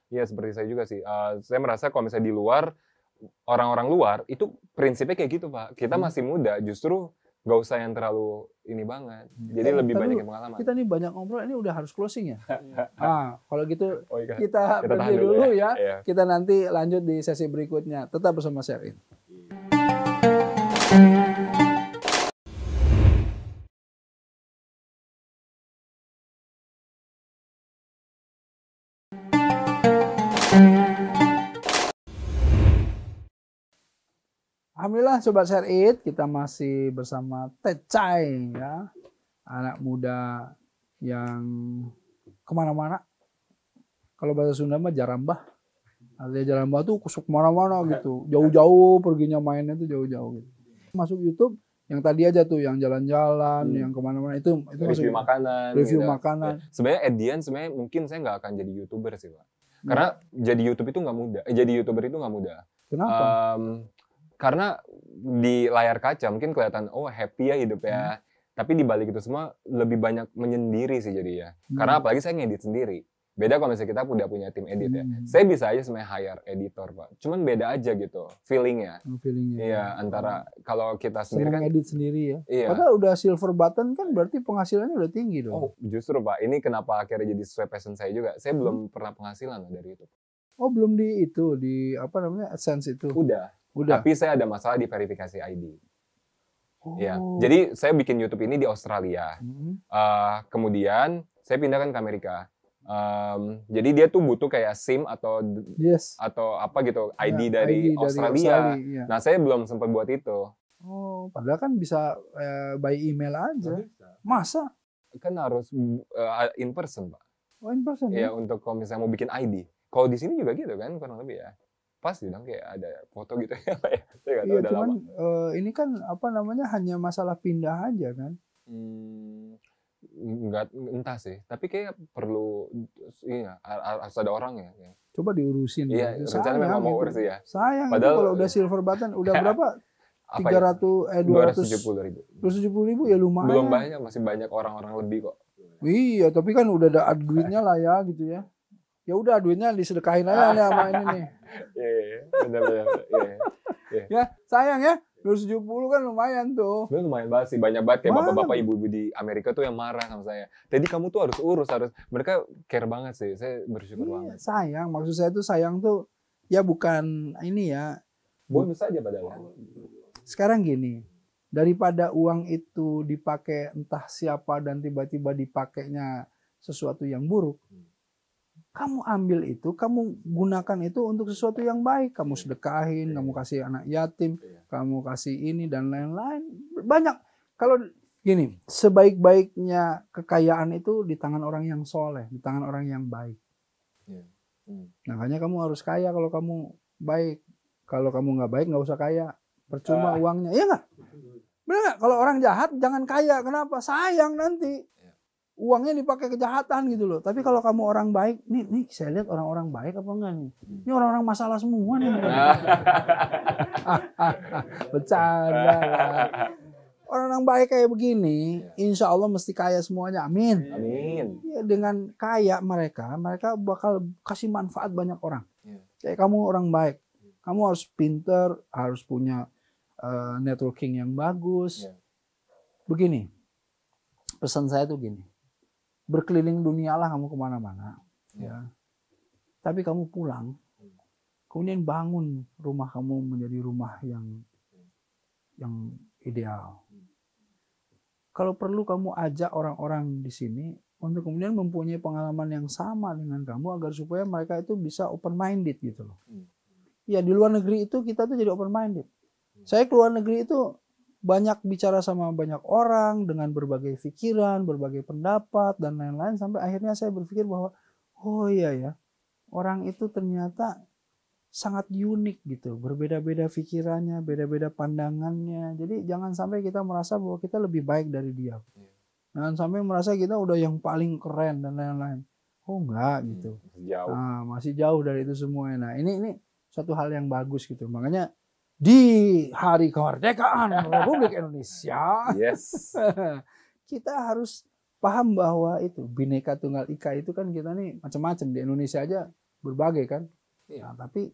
Iya seperti saya juga sih. Saya merasa kalau misalnya di luar orang-orang luar itu prinsipnya kayak gitu Pak. Kita masih muda justru nggak usah yang terlalu ini banget. Jadi lebih banyak yang pengalaman. Kita nih banyak ngobrol, ini udah harus closing ya. Kalau gitu iya. kita pergi dulu ya. Iya. Kita nanti lanjut di sesi berikutnya. Tetap bersama Share In. Alhamdulillah Sobat Share It, kita masih bersama Tecai ya, anak muda yang kemana-mana. Kalau bahasa Sunda mah jarambah. Artinya jarambah tuh kusuk kemana-mana gitu, jauh-jauh perginya mainnya tuh jauh-jauh gitu. Masuk YouTube yang tadi aja tuh, yang jalan-jalan, yang kemana-mana itu review makanan. Review makanan. Sebenarnya Edian sebenarnya mungkin saya nggak akan jadi YouTuber sih Pak. Karena jadi YouTube itu nggak mudah. Jadi YouTuber itu nggak mudah. Kenapa? Karena di layar kaca mungkin kelihatan happy ya hidup ya. Tapi di balik itu semua lebih banyak menyendiri sih jadi ya. Karena apalagi saya ngedit sendiri. Beda kalau misalnya kita udah punya tim edit ya. Saya bisa aja sebenarnya hire editor Pak. Cuman beda aja gitu feelingnya. Iya, antara kalau kita sendiri kan edit sendiri ya. Iya. Padahal udah silver button kan berarti penghasilannya udah tinggi dong. Oh justru Pak, ini kenapa akhirnya jadi sesuai passion saya juga. Saya belum pernah penghasilan dari itu. Oh belum di itu, di apa namanya AdSense itu? Udah. Tapi saya ada masalah di verifikasi ID. Ya, jadi saya bikin YouTube ini di Australia. Kemudian saya pindahkan ke Amerika. Jadi dia tuh butuh kayak SIM atau apa gitu ID dari Australia. Nah saya belum sempat buat itu. Oh, padahal kan bisa by email aja. Masa? Kan harus in person Pak. Oh in person ya? Untuk kalau misalnya mau bikin ID. Kalau di sini juga gitu kan kurang lebih ya. Pasti dong kayak ada foto gitu ya Pak ya. Iya cuman ini kan apa namanya hanya masalah pindah aja kan. Enggak, entah sih. Tapi kayak perlu harus ada orang ya. Coba diurusin. Iya, rencana memang mau urus ya. Sayang padahal kalau udah silver button udah berapa? 270.000 ya lumayan. Belum banyak, masih banyak orang-orang lebih kok. Iya, tapi kan udah ada duitnya lah ya gitu ya. Ya udah duitnya disedekahin aja nih sama ini nih. Iya, benar. Ya, sayang ya. 270 kan lumayan tuh. Sebenarnya lumayan banget sih, banyak banget kayak bapak-bapak ibu-ibu di Amerika tuh yang marah sama saya. Jadi kamu tuh harus mereka care banget sih. Saya bersyukur banget. Sayang, maksud saya tuh sayang tuh ya bukan ini ya. Bonus aja padahal. Sekarang gini, daripada uang itu dipakai entah siapa dan tiba-tiba dipakainya sesuatu yang buruk. Kamu ambil itu, kamu gunakan itu untuk sesuatu yang baik. Kamu sedekahin, kamu kasih anak yatim, kamu kasih ini dan lain-lain. Banyak. Kalau gini, sebaik-baiknya kekayaan itu di tangan orang yang soleh, di tangan orang yang baik. Makanya kamu harus kaya kalau kamu baik. Kalau kamu nggak baik, nggak usah kaya. Percuma uangnya. Iya nggak? Benar nggak? Kalau orang jahat, jangan kaya. Kenapa? Sayang nanti. Uangnya dipakai kejahatan gitu loh. Tapi kalau kamu orang baik, nih saya lihat orang-orang baik apa enggak nih? Ini orang-orang masalah semua nih. Bercanda lah. Orang-orang baik kayak begini, insya Allah mesti kaya semuanya. Amin. Amin. Ya, dengan kaya mereka bakal kasih manfaat banyak orang. Kayak kamu orang baik, kamu harus pinter, harus punya networking yang bagus. Begini, pesan saya tuh gini. Berkeliling dunia lah kamu kemana-mana, ya. Tapi kamu pulang, kemudian bangun rumah kamu menjadi rumah yang ideal. Kalau perlu kamu ajak orang-orang di sini untuk kemudian mempunyai pengalaman yang sama dengan kamu agar supaya mereka itu bisa open minded gitu loh. Ya di luar negeri itu kita tuh jadi open minded. Saya keluar negeri itu banyak bicara sama banyak orang dengan berbagai pikiran, berbagai pendapat dan lain-lain sampai akhirnya saya berpikir bahwa oh iya ya, orang itu ternyata sangat unik gitu, berbeda-beda pikirannya, beda-beda pandangannya. Jadi jangan sampai kita merasa bahwa kita lebih baik dari dia. Jangan sampai merasa kita udah yang paling keren dan lain-lain. Oh enggak gitu. Masih jauh dari itu semua. Nah, ini suatu hal yang bagus gitu. Makanya di hari kemerdekaan Republik Indonesia, kita harus paham bahwa itu Bhinneka Tunggal Ika itu kan kita nih macam-macam di Indonesia aja berbagai kan. Nah, tapi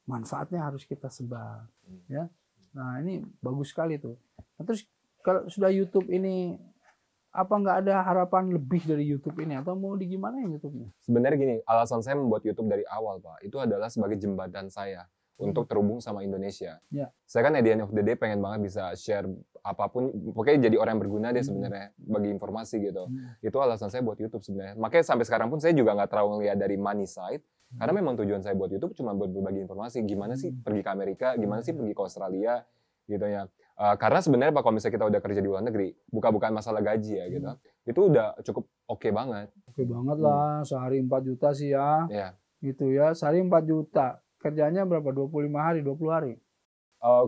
manfaatnya harus kita sebar, ya. Nah ini bagus sekali tuh. Nah, terus kalau sudah YouTube ini, apa nggak ada harapan lebih dari YouTube ini atau mau digimana ya YouTube-nya? Sebenarnya gini, alasan saya membuat YouTube dari awal, Pak, itu adalah sebagai jembatan saya untuk terhubung sama Indonesia. Ya. Saya kan at the end of the day pengen banget bisa share apapun, pokoknya jadi orang yang berguna deh sebenarnya bagi informasi gitu. Itu alasan saya buat YouTube sebenarnya. Makanya sampai sekarang pun saya juga nggak terlalu ngeliat dari money side, karena memang tujuan saya buat YouTube cuma buat berbagi informasi. Gimana sih pergi ke Amerika, gimana sih pergi ke Australia, gitu ya. Karena sebenarnya Pak, kalau misalnya kita udah kerja di luar negeri, bukan masalah gaji ya gitu, itu udah cukup oke banget. Oke banget lah, sehari 4 juta sih ya. Iya. Gitu ya, sehari 4 juta. Kerjanya berapa? 25 hari, 20 hari?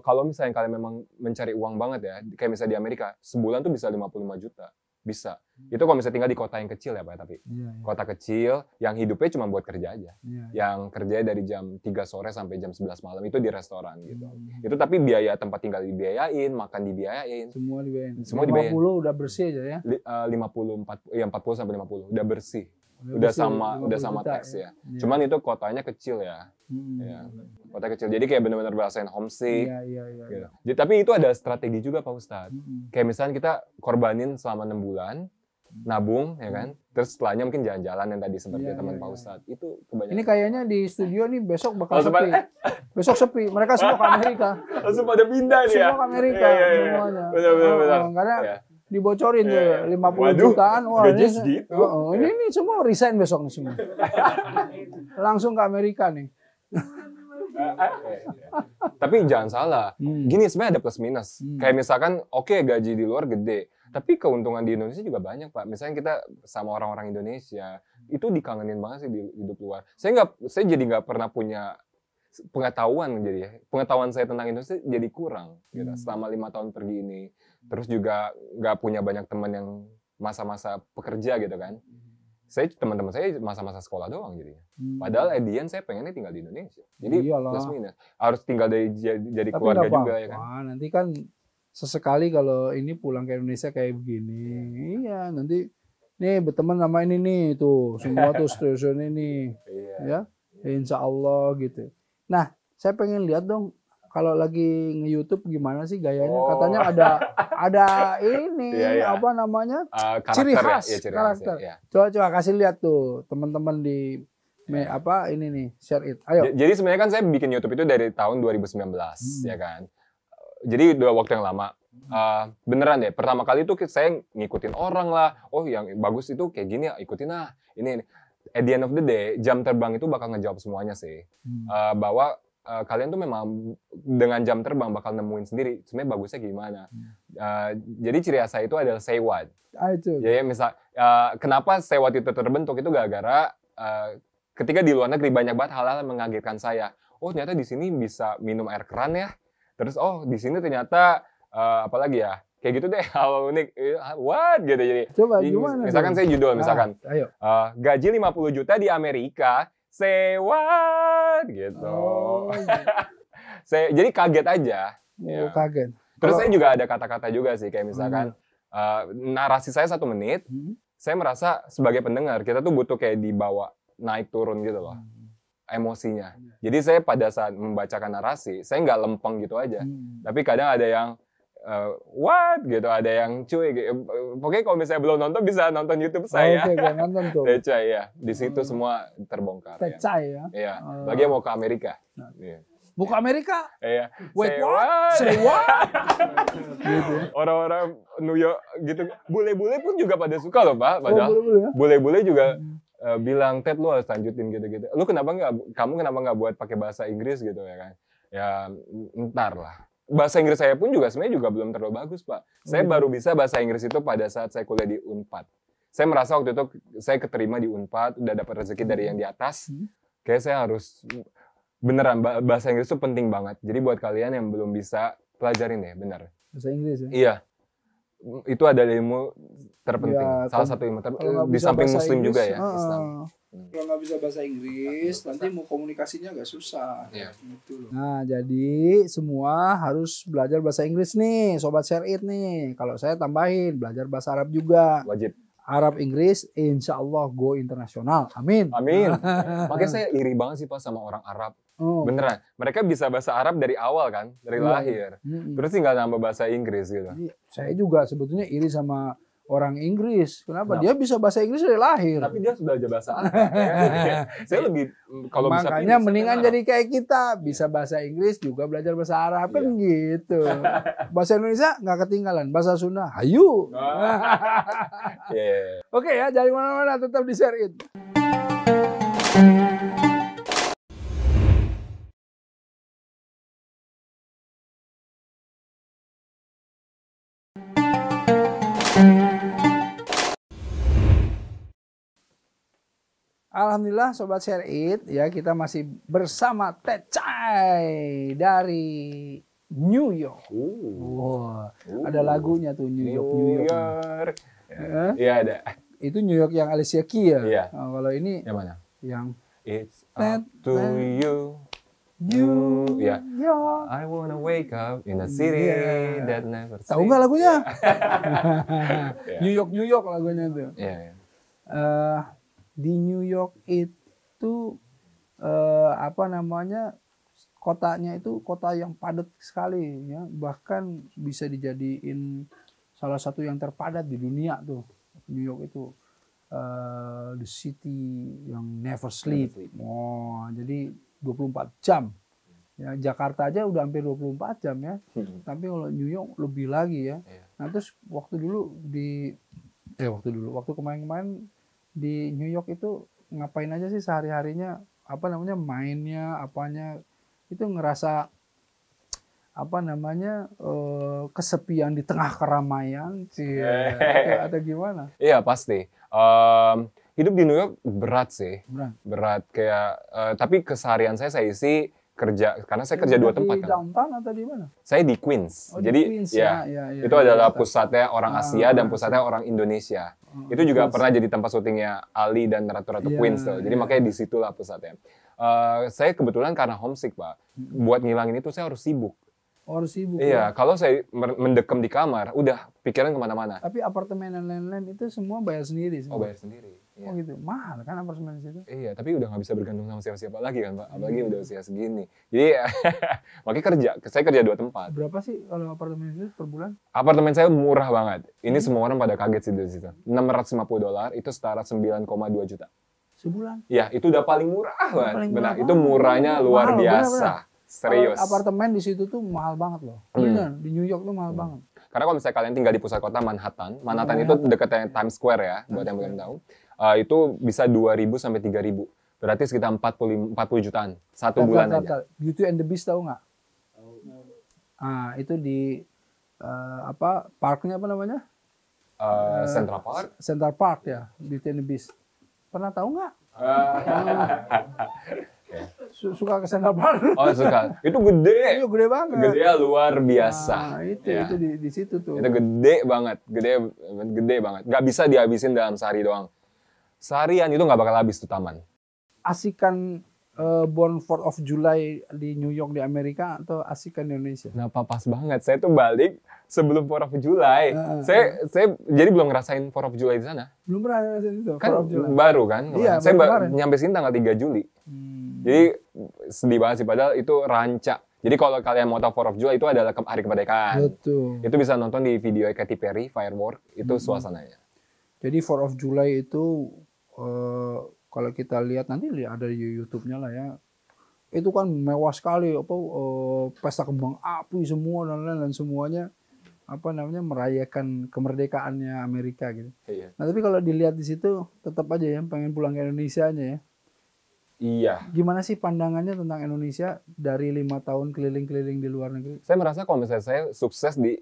Kalau misalnya kalian memang mencari uang banget ya, kayak misalnya di Amerika, sebulan tuh bisa 55 juta. Bisa. Itu kalau misalnya tinggal di kota yang kecil ya Pak, tapi kota kecil yang hidupnya cuma buat kerja aja. Yang kerja dari jam 3 sore sampai jam 11 malam itu di restoran gitu. Itu tapi biaya tempat tinggal dibiayain, makan dibiayain. Semua dibiayain. Semua dibiayain. 50 udah bersih aja ya. 40 sampai 50 udah bersih. Udah sama tax ya. Cuman itu kotanya kecil ya. Ya. Kota kecil. Jadi kayak benar-benar berasain homesick. Gitu. Jadi, tapi itu ada strategi juga Pak Ustadz. Kayak misalnya kita korbanin selama 6 bulan, nabung ya kan. Terus setelahnya mungkin jalan-jalan yang tadi seperti teman Pak Ustadz. Itu kebanyakan. Ini kayaknya di studio nih besok bakal sepi. Besok sepi. Mereka semua ke Amerika. Langsung pada pindah nih ya. Semua ke Amerika semuanya. Benar. Karena dibocorin tuh 50 jutaan. Wah, ini semua resign besok nih semua. Langsung ke Amerika nih. Tapi jangan salah, gini sebenarnya ada plus minus. Kayak misalkan gaji di luar gede, tapi keuntungan di Indonesia juga banyak Pak. Misalnya kita sama orang-orang Indonesia, itu dikangenin banget sih di hidup luar. Saya jadi nggak pernah punya pengetahuan saya tentang Indonesia jadi kurang gitu. Selama 5 tahun pergi ini, terus juga nggak punya banyak teman yang masa-masa pekerja gitu kan. Teman-teman saya masa-masa sekolah doang jadinya. Padahal Edian saya pengennya tinggal di Indonesia. Jadi plus minus. Harus tinggal jadi keluarga juga ya kan. Wah, nanti kan sesekali kalau ini pulang ke Indonesia kayak begini. Iya, nanti nih berteman sama ini nih tuh, semua tuh stasiun ini. Ya. Insya Allah gitu. Nah, saya pengen lihat dong kalau lagi nge-YouTube gimana sih gayanya? Katanya ada ini apa namanya? Ciri khas karakter. Coba kasih lihat tuh teman-teman di ini nih, share it. Ayo. Jadi sebenarnya kan saya bikin YouTube itu dari tahun 2019 ya kan. Jadi udah waktu yang lama. Beneran deh, pertama kali itu saya ngikutin orang lah. Oh, yang bagus itu kayak gini ya, ikutin lah. Ini. At the end of the day, jam terbang itu bakal ngejawab semuanya sih. Bahwa kalian tuh memang dengan jam terbang bakal nemuin sendiri sebenarnya bagusnya gimana. Jadi ciri khas saya itu adalah say what. Jadi misal kenapa say what itu terbentuk itu gara-gara ketika di luar negeri banyak banget hal-hal yang mengagetkan saya. Oh ternyata di sini bisa minum air keran ya. Terus oh di sini ternyata apalagi ya. Kayak gitu deh, hal unik, what gitu jadi. Coba gimana? Misalkan saya judul, gaji 50 juta di Amerika, say what gitu. Jadi kaget aja. Kaget. Terus saya juga ada kata-kata juga sih, kayak misalkan narasi saya 1 menit, saya merasa sebagai pendengar kita tuh butuh kayak dibawa naik turun gitu loh. Emosinya. Jadi saya pada saat membacakan narasi, saya nggak lempeng gitu aja. Tapi kadang ada yang what gitu, ada yang cuy gitu. Pokoknya kalau misalnya belum nonton bisa nonton YouTube saya. Oke, nonton tuh. Tecai ya. Di situ semua terbongkar. Tecai ya. Iya. Bagi yang mau ke Amerika. Mau ke Amerika? Iya. Wait, what? Say what? Gitu. Orang-orang New York gitu. Bule-bule pun juga pada suka loh, Pak. Padahal bule-bule juga bilang, Ted lu harus lanjutin gitu-gitu. Kamu kenapa nggak buat pakai bahasa Inggris gitu ya kan? Ya ntar lah. Bahasa Inggris saya pun juga sebenarnya juga belum terlalu bagus, Pak. Saya baru bisa bahasa Inggris itu pada saat saya kuliah di Unpad. Saya merasa waktu itu saya keterima di Unpad, udah dapat rezeki dari yang di atas. Kayak saya harus beneran bahasa Inggris itu penting banget. Jadi buat kalian yang belum bisa pelajarin deh, bener. Bahasa Inggris ya? Iya. Itu ada ilmu terpenting. Salah satu ilmu di samping Muslim Inggris, juga ya, Islam. Kalau nggak bisa bahasa Inggris, nanti mau komunikasinya agak susah. Gitu loh. Nah, jadi semua harus belajar bahasa Inggris nih, Sobat Share It nih. Kalau saya tambahin, belajar bahasa Arab juga. Wajib. Arab, Inggris, insya Allah go internasional. Amin. Amin. Makanya saya iri banget sih Pak sama orang Arab. Oh. Beneran. Mereka bisa bahasa Arab dari awal kan, dari lahir. Terus tinggal nambah bahasa Inggris gitu. Jadi, saya juga sebetulnya iri sama orang Inggris. Kenapa? Dia bisa bahasa Inggris dari lahir. Tapi dia sudah belajar bahasa Arab. Saya lebih kalau bisa makanya mendingan jadi kayak kita, bisa bahasa Inggris juga belajar bahasa Arab kan gitu. Bahasa Indonesia nggak ketinggalan, bahasa Sunda, hayu. Oke ya, jangan mana-mana, tetap di Share It. Alhamdulillah Sobat Share It, ya kita masih bersama Tecai dari New York. Ada lagunya tuh New York. Iya ada. Itu New York yang Alicia Keys ya. Iya. Nah, kalau ini yang mana? Yang It's up to you. New Ya. York. I wanna wake up in a city that never sleeps. Tahu nggak lagunya? New York lagunya tuh. Iya. Di New York itu apa namanya, kotanya itu kota yang padat sekali ya, bahkan bisa dijadiin salah satu yang terpadat di dunia tuh. New York itu the city yang never sleep. Oh, jadi 24 jam. Ya, Jakarta aja udah hampir 24 jam ya. Tapi kalau New York lebih lagi ya. Nah, terus waktu kemarin-kemarin di New York itu ngapain aja sih sehari-harinya, apa namanya, mainnya, apanya, itu ngerasa apa namanya, kesepian di tengah keramaian sih, atau gimana? Iya pasti. Hidup di New York berat sih. Berat kayak, tapi keseharian saya isi kerja, karena saya kerja dua tempat kan. Di downtown atau di mana? Saya di Queens. Oh, jadi di Queens, itu adalah pusatnya orang Asia dan pusatnya orang Indonesia. Itu juga pernah jadi tempat syutingnya Ali dan Ratu-Ratu Queens tuh. Jadi makanya disitulah pusatnya. Saya kebetulan karena homesick Pak, buat ngilangin itu saya harus sibuk. Harus sibuk. Iya, kalau saya mendekam di kamar, udah pikiran kemana-mana. Tapi apartemen dan lain-lain itu semua bayar sendiri. Oh, bayar sendiri. Iya. Oh gitu, mahal kan apartemen di situ? Iya, tapi udah nggak bisa bergantung sama siapa-siapa lagi kan Pak, apalagi udah usia segini. Jadi makanya saya kerja dua tempat. Berapa sih kalau apartemen itu per bulan? Apartemen saya murah banget. Ini semua orang pada kaget sih di situ. $650 itu setara 9,2 juta. Sebulan? Iya, itu udah paling murah banget. Benar, itu murahnya luar biasa. Serius. Apartemen di situ tuh mahal banget loh. Benar, di New York tuh mahal banget. Karena kalau misalnya kalian tinggal di pusat kota Manhattan itu dekatnya Times Square ya, buat yang belum tahu. Itu bisa 2.000 sampai 3.000. Berarti sekitar 40 jutaan satu bulan aja. Beauty and the Beast tahu nggak? Itu di parknya apa namanya? Central Park. Central Park ya, Beauty and the Beast. Pernah tahu nggak? Suka ke Central Park? Oh suka. Itu gede. Itu gede banget. Gede luar biasa. Itu di situ tuh. Itu gede banget, gede banget. Gak bisa dihabisin dalam sehari doang. Seharian itu nggak bakal habis tuh taman. Asikan Born 4th of July di New York di Amerika atau asikan di Indonesia? Nah, pas banget. Saya tuh balik sebelum 4th of July. Saya jadi belum ngerasain 4th of July di sana. Belum pernah ngerasain itu? Kan baru kan? Iya, saya nyampe sini tanggal 3 Juli. Jadi sedih banget sih, padahal itu rancak. Jadi kalau kalian mau tahu 4th of July itu adalah hari kemerdekaan. Betul. Itu bisa nonton di video Katy Perry, Firework, itu suasananya. Jadi 4th of July itu kalau kita lihat nanti ada di YouTube-nya lah ya. Itu kan mewah sekali, pesta kembang api semua dan lain-lain, semuanya apa namanya, merayakan kemerdekaannya Amerika gitu. Iya. Nah, tapi kalau dilihat di situ tetap aja ya pengen pulang ke Indonesia aja ya. Iya. Gimana sih pandangannya tentang Indonesia dari 5 tahun keliling-keliling di luar negeri? Saya merasa kalau misalnya saya sukses di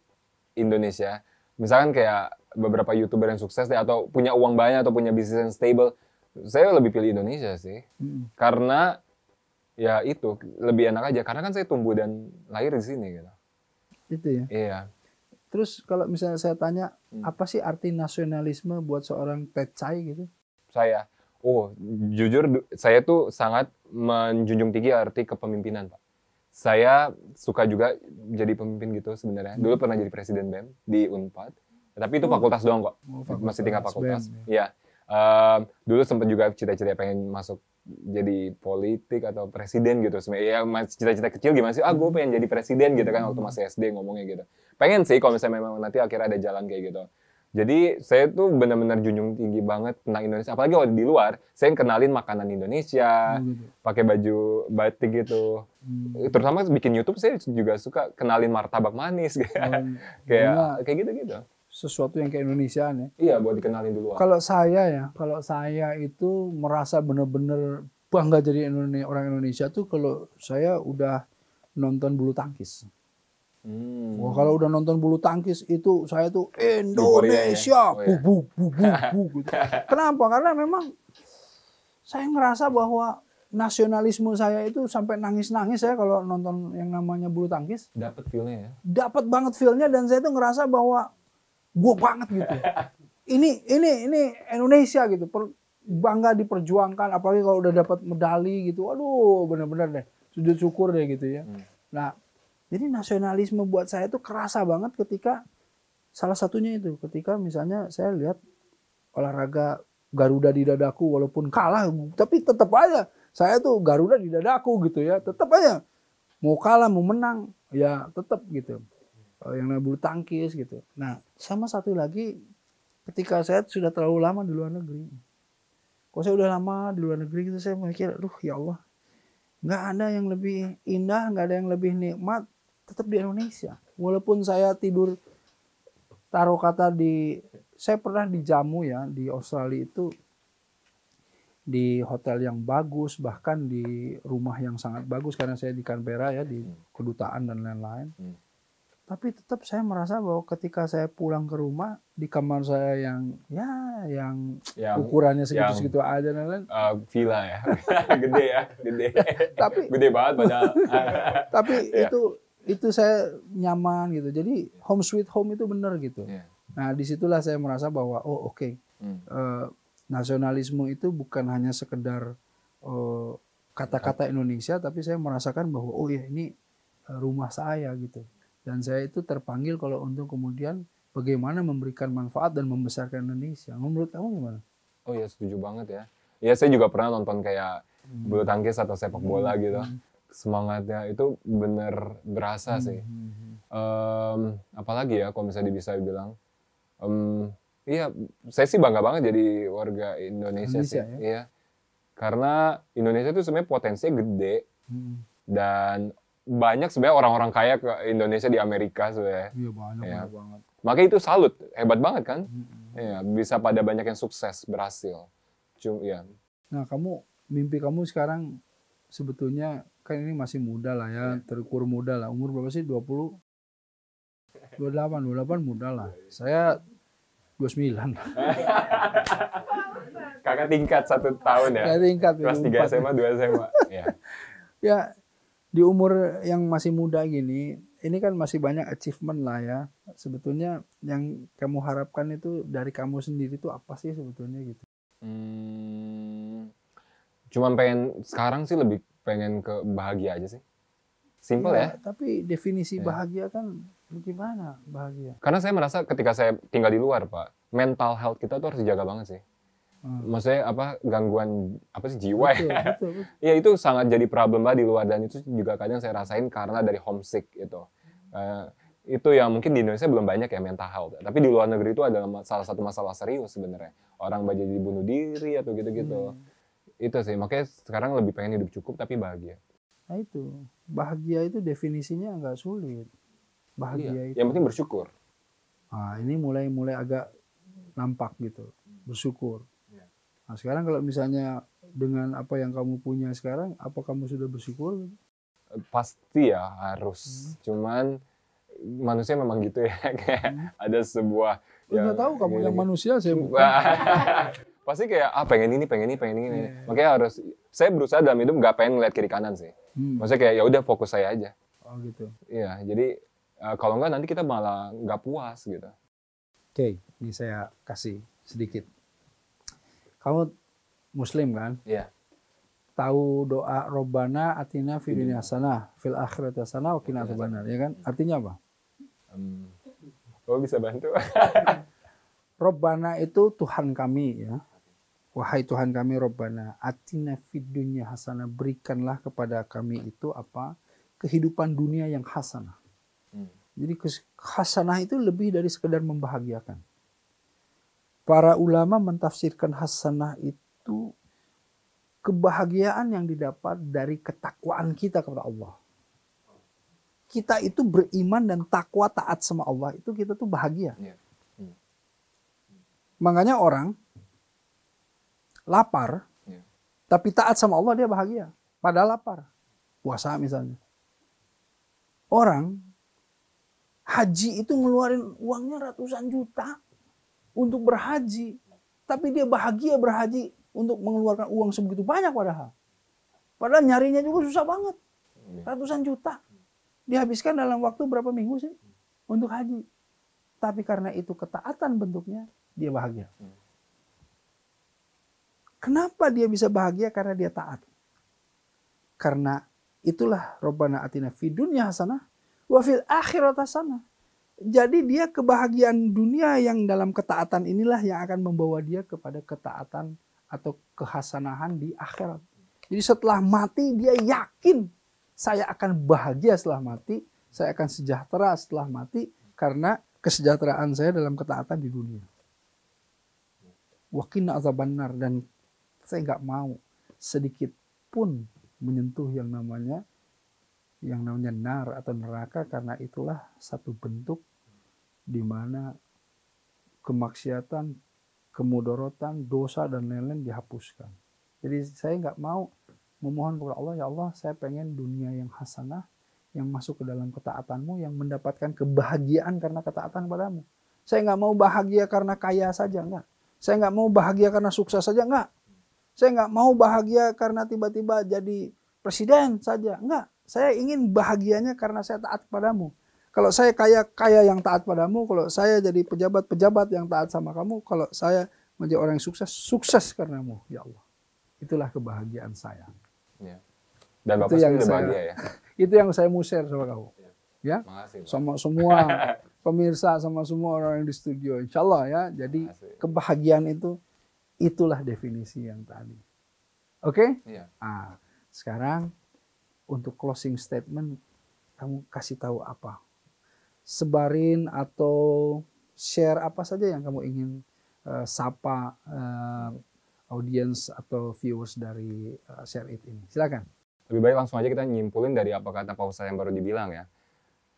Indonesia, misalkan kayak beberapa YouTuber yang sukses deh, atau punya uang banyak atau punya bisnis yang stable, saya lebih pilih Indonesia sih. Karena ya itu lebih enak aja. Karena kan saya tumbuh dan lahir di sini gitu. Itu ya. Iya. Terus kalau misalnya saya tanya, apa sih arti nasionalisme buat seorang Tecai gitu? Jujur saya tuh sangat menjunjung tinggi arti kepemimpinan, Pak. Saya suka juga jadi pemimpin gitu sebenarnya. Dulu pernah jadi presiden BEM di Unpad. Tapi itu fakultas doang kok. Masih tinggal fakultas. Iya. Dulu sempat juga cita-cita pengen masuk jadi politik atau presiden gitu. Sebenarnya ya cita-cita kecil gimana sih? Gue pengen jadi presiden gitu kan waktu masih SD ngomongnya gitu. Pengen sih kalau misalnya memang nanti akhirnya ada jalan kayak gitu. Jadi saya tuh benar-benar junjung tinggi banget tentang Indonesia. Apalagi kalau di luar, saya kenalin makanan Indonesia, pakai baju batik gitu. Terutama bikin YouTube saya juga suka kenalin martabak manis kayak gitu-gitu. Sesuatu yang ke-Indonesiaan ya. Iya, buat dikenalin dulu. Kalau saya itu merasa benar-benar bangga jadi orang Indonesia tuh kalau saya udah nonton bulu tangkis. Wah, kalau udah nonton bulu tangkis itu saya tuh Indonesia, bu gitu. Kenapa? Karena memang saya ngerasa bahwa nasionalisme saya itu sampai nangis-nangis ya kalau nonton yang namanya bulu tangkis. Dapat feel-nya ya. Dapat banget feel-nya dan saya tuh ngerasa bahwa gue banget gitu. Ini Indonesia gitu. Bangga diperjuangkan apalagi kalau udah dapat medali gitu. Aduh, benar-benar deh. Sujud syukur deh gitu ya. Nah, jadi nasionalisme buat saya itu kerasa banget ketika salah satunya itu ketika misalnya saya lihat olahraga Garuda di dadaku walaupun kalah tapi tetap aja saya tuh Garuda di dadaku gitu ya, tetap aja mau kalah mau menang ya tetap gitu. Yang namanya bulu tangkis gitu. Nah, sama satu lagi ketika saya sudah terlalu lama di luar negeri. Kalau saya udah lama di luar negeri gitu saya mikir, aduh ya Allah, nggak ada yang lebih indah, nggak ada yang lebih nikmat tetap di Indonesia. Walaupun saya tidur taruh kata saya pernah dijamu ya di Australia itu di hotel yang bagus, bahkan di rumah yang sangat bagus karena saya di Canberra ya di kedutaan dan lain-lain. Tapi tetap saya merasa bahwa ketika saya pulang ke rumah di kamar saya yang ukurannya segitu-segitu aja dan lain-lain. Villa ya, gede. Tapi gede banget padahal. Tapi itu saya nyaman gitu. Jadi home sweet home itu benar gitu. Nah disitulah saya merasa bahwa nasionalisme itu bukan hanya sekedar kata-kata Indonesia, tapi saya merasakan bahwa ini rumah saya gitu. Dan saya itu terpanggil kalau untuk kemudian bagaimana memberikan manfaat dan membesarkan Indonesia. Menurut kamu gimana? Oh ya setuju banget ya. Ya saya juga pernah nonton kayak bulu tangkis atau sepak bola gitu. Semangatnya itu bener berasa sih. Apalagi ya kalau misalnya bisa dibilang. Iya, saya sih bangga banget jadi warga Indonesia sih. Ya? Iya. Karena Indonesia itu sebenarnya potensinya gede. Dan banyak sebenarnya orang-orang kaya ke Indonesia di Amerika sebenarnya. Iya, banyak banget. Makanya itu salut, hebat banget kan? Iya, bisa pada banyak yang sukses, berhasil. Ya. Nah, mimpi kamu sekarang sebetulnya kan ini masih muda lah ya, terukur muda lah. Umur berapa sih? 20? 28 muda lah. Saya 29. Kakak tingkat 1 tahun ya? Kakak tingkat. Kelas 3 SMA, 2 SMA. Ya, di umur yang masih muda gini, ini kan masih banyak achievement lah ya. Sebetulnya yang kamu harapkan itu dari kamu sendiri itu apa sih sebetulnya gitu? Cuman sekarang sih lebih pengen ke bahagia aja sih. Simple ya. Tapi definisi bahagia kan gimana bahagia? Karena saya merasa ketika saya tinggal di luar, Pak, mental health kita tuh harus dijaga banget sih. Maksudnya gangguan jiwa ya. Betul. Ya itu sangat jadi problem banget di luar dan itu juga kadang saya rasain karena dari homesick itu. Itu yang mungkin di Indonesia belum banyak ya mental health. Tapi di luar negeri itu adalah salah satu masalah serius sebenarnya. Orang jadi bunuh diri atau gitu-gitu. Itu sih, makanya sekarang lebih pengen hidup cukup tapi bahagia. Nah itu, bahagia itu definisinya nggak sulit. Bahagia itu. Yang penting bersyukur. Nah ini mulai agak nampak gitu, bersyukur. Nah sekarang kalau misalnya dengan apa yang kamu punya sekarang, apa kamu sudah bersyukur? Pasti ya harus. Cuman manusia memang gitu ya, kayak ada sebuah. Nggak tahu kamu yang manusia, saya bukan. Pasti kayak pengen ini. Makanya saya berusaha dalam hidup nggak pengen ngeliat kiri kanan sih. Maksudnya kayak ya udah fokus saya aja. Oh gitu. Iya, jadi kalau nggak nanti kita malah nggak puas gitu. Oke, ini saya kasih sedikit. Kamu Muslim kan? Iya. Tahu doa Robbana atina fid dunya hasanah fil akhirati hasanah wa qina adzabannar, ya kan? Artinya apa? Bisa bantu? Robbana itu Tuhan kami ya. wahai Tuhan kami Rabbana atina fid dunya hasanah, berikanlah kepada kami itu apa? Kehidupan dunia yang hasanah. Jadi hasanah itu lebih dari sekedar membahagiakan. Para ulama mentafsirkan hasanah itu kebahagiaan yang didapat dari ketakwaan kita kepada Allah. Kita itu beriman dan takwa taat sama Allah, itu kita tuh bahagia. Makanya orang lapar, tapi taat sama Allah dia bahagia. Padahal lapar. Puasa misalnya. Orang haji itu ngeluarin uangnya ratusan juta untuk berhaji. Tapi dia bahagia berhaji untuk mengeluarkan uang sebegitu banyak padahal. Padahal nyarinya juga susah banget. Ratusan juta. Dihabiskan dalam waktu berapa minggu sih untuk haji. Tapi karena itu ketaatan bentuknya, dia bahagia. Kenapa dia bisa bahagia? Karena dia taat. Karena itulah Rabbana atina fid dunya hasanah wa fil akhirati hasanah. Jadi dia kebahagiaan dunia yang dalam ketaatan inilah yang akan membawa dia kepada ketaatan atau kehasanahan di akhirat. Jadi setelah mati dia yakin saya akan bahagia setelah mati, saya akan sejahtera setelah mati karena kesejahteraan saya dalam ketaatan di dunia. Wa qina azabannar, dan saya nggak mau sedikit pun menyentuh yang namanya nar atau neraka, karena itulah satu bentuk di mana kemaksiatan, kemudorotan, dosa dan lain-lain dihapuskan. Jadi saya nggak mau memohon kepada Allah, ya Allah saya pengen dunia yang hasanah, yang masuk ke dalam ketaatanmu, yang mendapatkan kebahagiaan karena ketaatan padamu. Saya nggak mau bahagia karena kaya saja, enggak. Saya nggak mau bahagia karena sukses saja, enggak. Saya nggak mau bahagia karena tiba-tiba jadi presiden saja, enggak. Saya ingin bahagianya karena saya taat padamu. Kalau saya kaya yang taat padamu, kalau saya jadi pejabat yang taat sama kamu, kalau saya menjadi orang yang sukses karenamu, ya Allah. Itulah kebahagiaan saya. Ya. Dan Bapak sendiri bahagia ya? Itu yang saya mau share sama kamu. Ya, makasih, sama semua pemirsa, sama semua orang yang di studio. Insya Allah ya. Jadi kebahagiaan itu, itulah definisi yang tadi. Oke? Iya. Nah, sekarang untuk closing statement, kamu kasih tahu apa? Sebarin atau share apa saja yang kamu ingin sapa audiens atau viewers dari Share It ini. Silakan. Lebih baik langsung aja kita nyimpulin dari apa kata Pak Ustadz yang baru dibilang ya.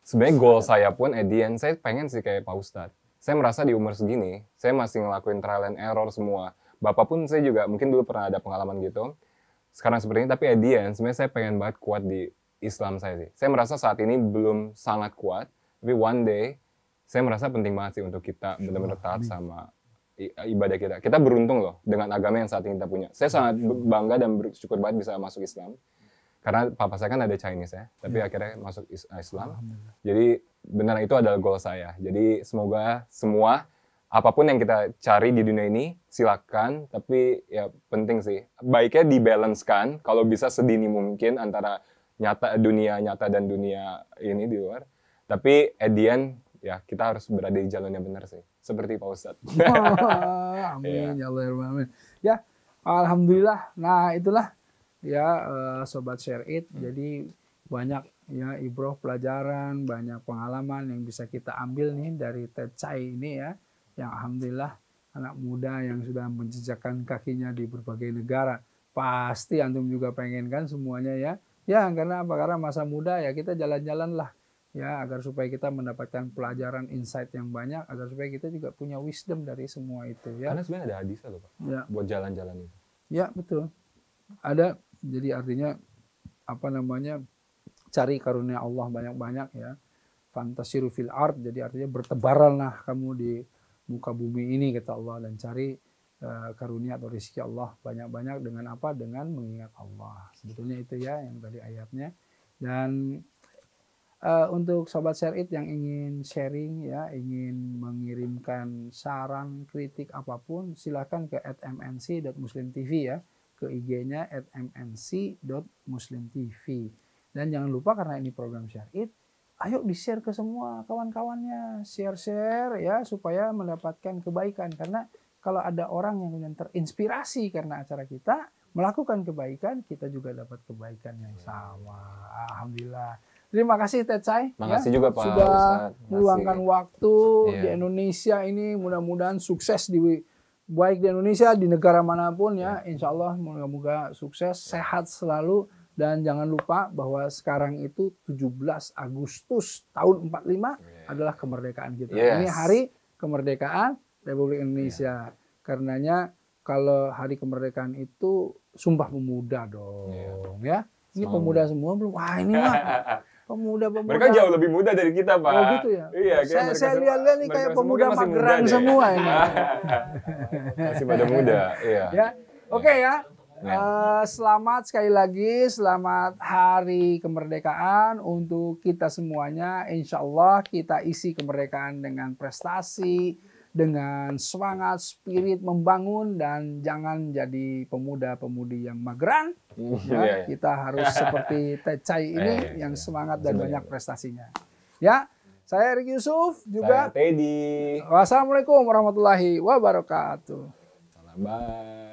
Sebenarnya goal saya pun at the end, saya pengen sih kayak Pak Ustadz. Saya merasa di umur segini, saya masih ngelakuin trial and error semua. Bapak pun saya juga mungkin dulu pernah ada pengalaman gitu. Sekarang seperti ini, tapi at the end, sebenarnya saya pengen banget kuat di Islam saya sih. Saya merasa saat ini belum sangat kuat, tapi one day, saya merasa penting banget sih untuk kita benar-benar taat sama ibadah kita. Kita beruntung loh dengan agama yang saat ini kita punya. Saya sangat bangga dan bersyukur banget bisa masuk Islam. Karena papa saya kan ada Chinese ya, tapi akhirnya masuk Islam. Jadi benar itu adalah goal saya. Jadi semoga semua, apapun yang kita cari di dunia ini, silakan. Tapi ya penting sih, baiknya dibalancekan kalau bisa sedini mungkin antara dunia nyata dan dunia ini di luar. Tapi at the end, ya kita harus berada di jalan yang benar sih. Seperti Pak Ustadz. Amin, ya Allah, amin. Ya, alhamdulillah. Nah, itulah ya sobat Share It. Jadi banyak ya ibroh pelajaran, banyak pengalaman yang bisa kita ambil nih dari Ted Chai ini ya. Yang alhamdulillah anak muda yang sudah menjejakkan kakinya di berbagai negara. Pasti antum juga pengen kan semuanya ya. Ya, karena apa? Karena masa muda ya kita jalan-jalan lah. Ya, agar supaya kita mendapatkan pelajaran, insight yang banyak, agar supaya kita juga punya wisdom dari semua itu ya. Karena sebenarnya ada hadisnya loh Pak, ya, buat jalan-jalan itu. Ya, betul. Ada, jadi artinya apa namanya, cari karunia Allah banyak-banyak ya. Fantasiru fil ard, jadi artinya bertebaranlah kamu di muka bumi ini kata Allah, dan cari karunia atau rezeki Allah banyak-banyak dengan apa? Dengan mengingat Allah. Sebetulnya itu ya yang tadi ayatnya. Dan untuk sobat Share It yang ingin sharing ya, ingin mengirimkan saran, kritik apapun, silakan ke @mnc.muslimtv ya, ke IG-nya @mnc.muslimtv. Dan jangan lupa karena ini program Share It, ayo di-share ke semua kawan-kawannya, share-share ya supaya mendapatkan kebaikan, karena kalau ada orang yang kemudian terinspirasi karena acara kita, melakukan kebaikan, kita juga dapat kebaikan yang sama. Alhamdulillah. Terima kasih Teh Chai. Makasih juga Pak sudah Ustadz. meluangkan waktu di Iya. Indonesia ini. Mudah-mudahan sukses baik di Indonesia, di negara manapun ya. Insya Allah moga-moga sukses, sehat selalu. Dan jangan lupa bahwa sekarang itu 17 Agustus tahun 45 adalah kemerdekaan kita. Ini hari kemerdekaan Republik Indonesia. Karenanya kalau hari kemerdekaan itu Sumpah Pemuda dong ya. Ini pemuda semua belum? Wah ini mah pemuda-pemuda. Mereka jauh lebih muda dari kita, Pak. Oh gitu ya? Iya, saya lihat-lihat nih kayak pemuda Magelang semua ini. Masih pada muda, iya. Ya, oke ya. Selamat sekali lagi, selamat Hari Kemerdekaan untuk kita semuanya. Insya Allah kita isi kemerdekaan dengan prestasi, dengan semangat, spirit membangun, dan jangan jadi pemuda-pemudi yang mageran. Ya, kita harus seperti Teh Chai ini yang semangat dan banyak prestasinya. Ya, saya Erik Yusuf juga. Saya Teddy. Wassalamualaikum warahmatullahi wabarakatuh. Bye.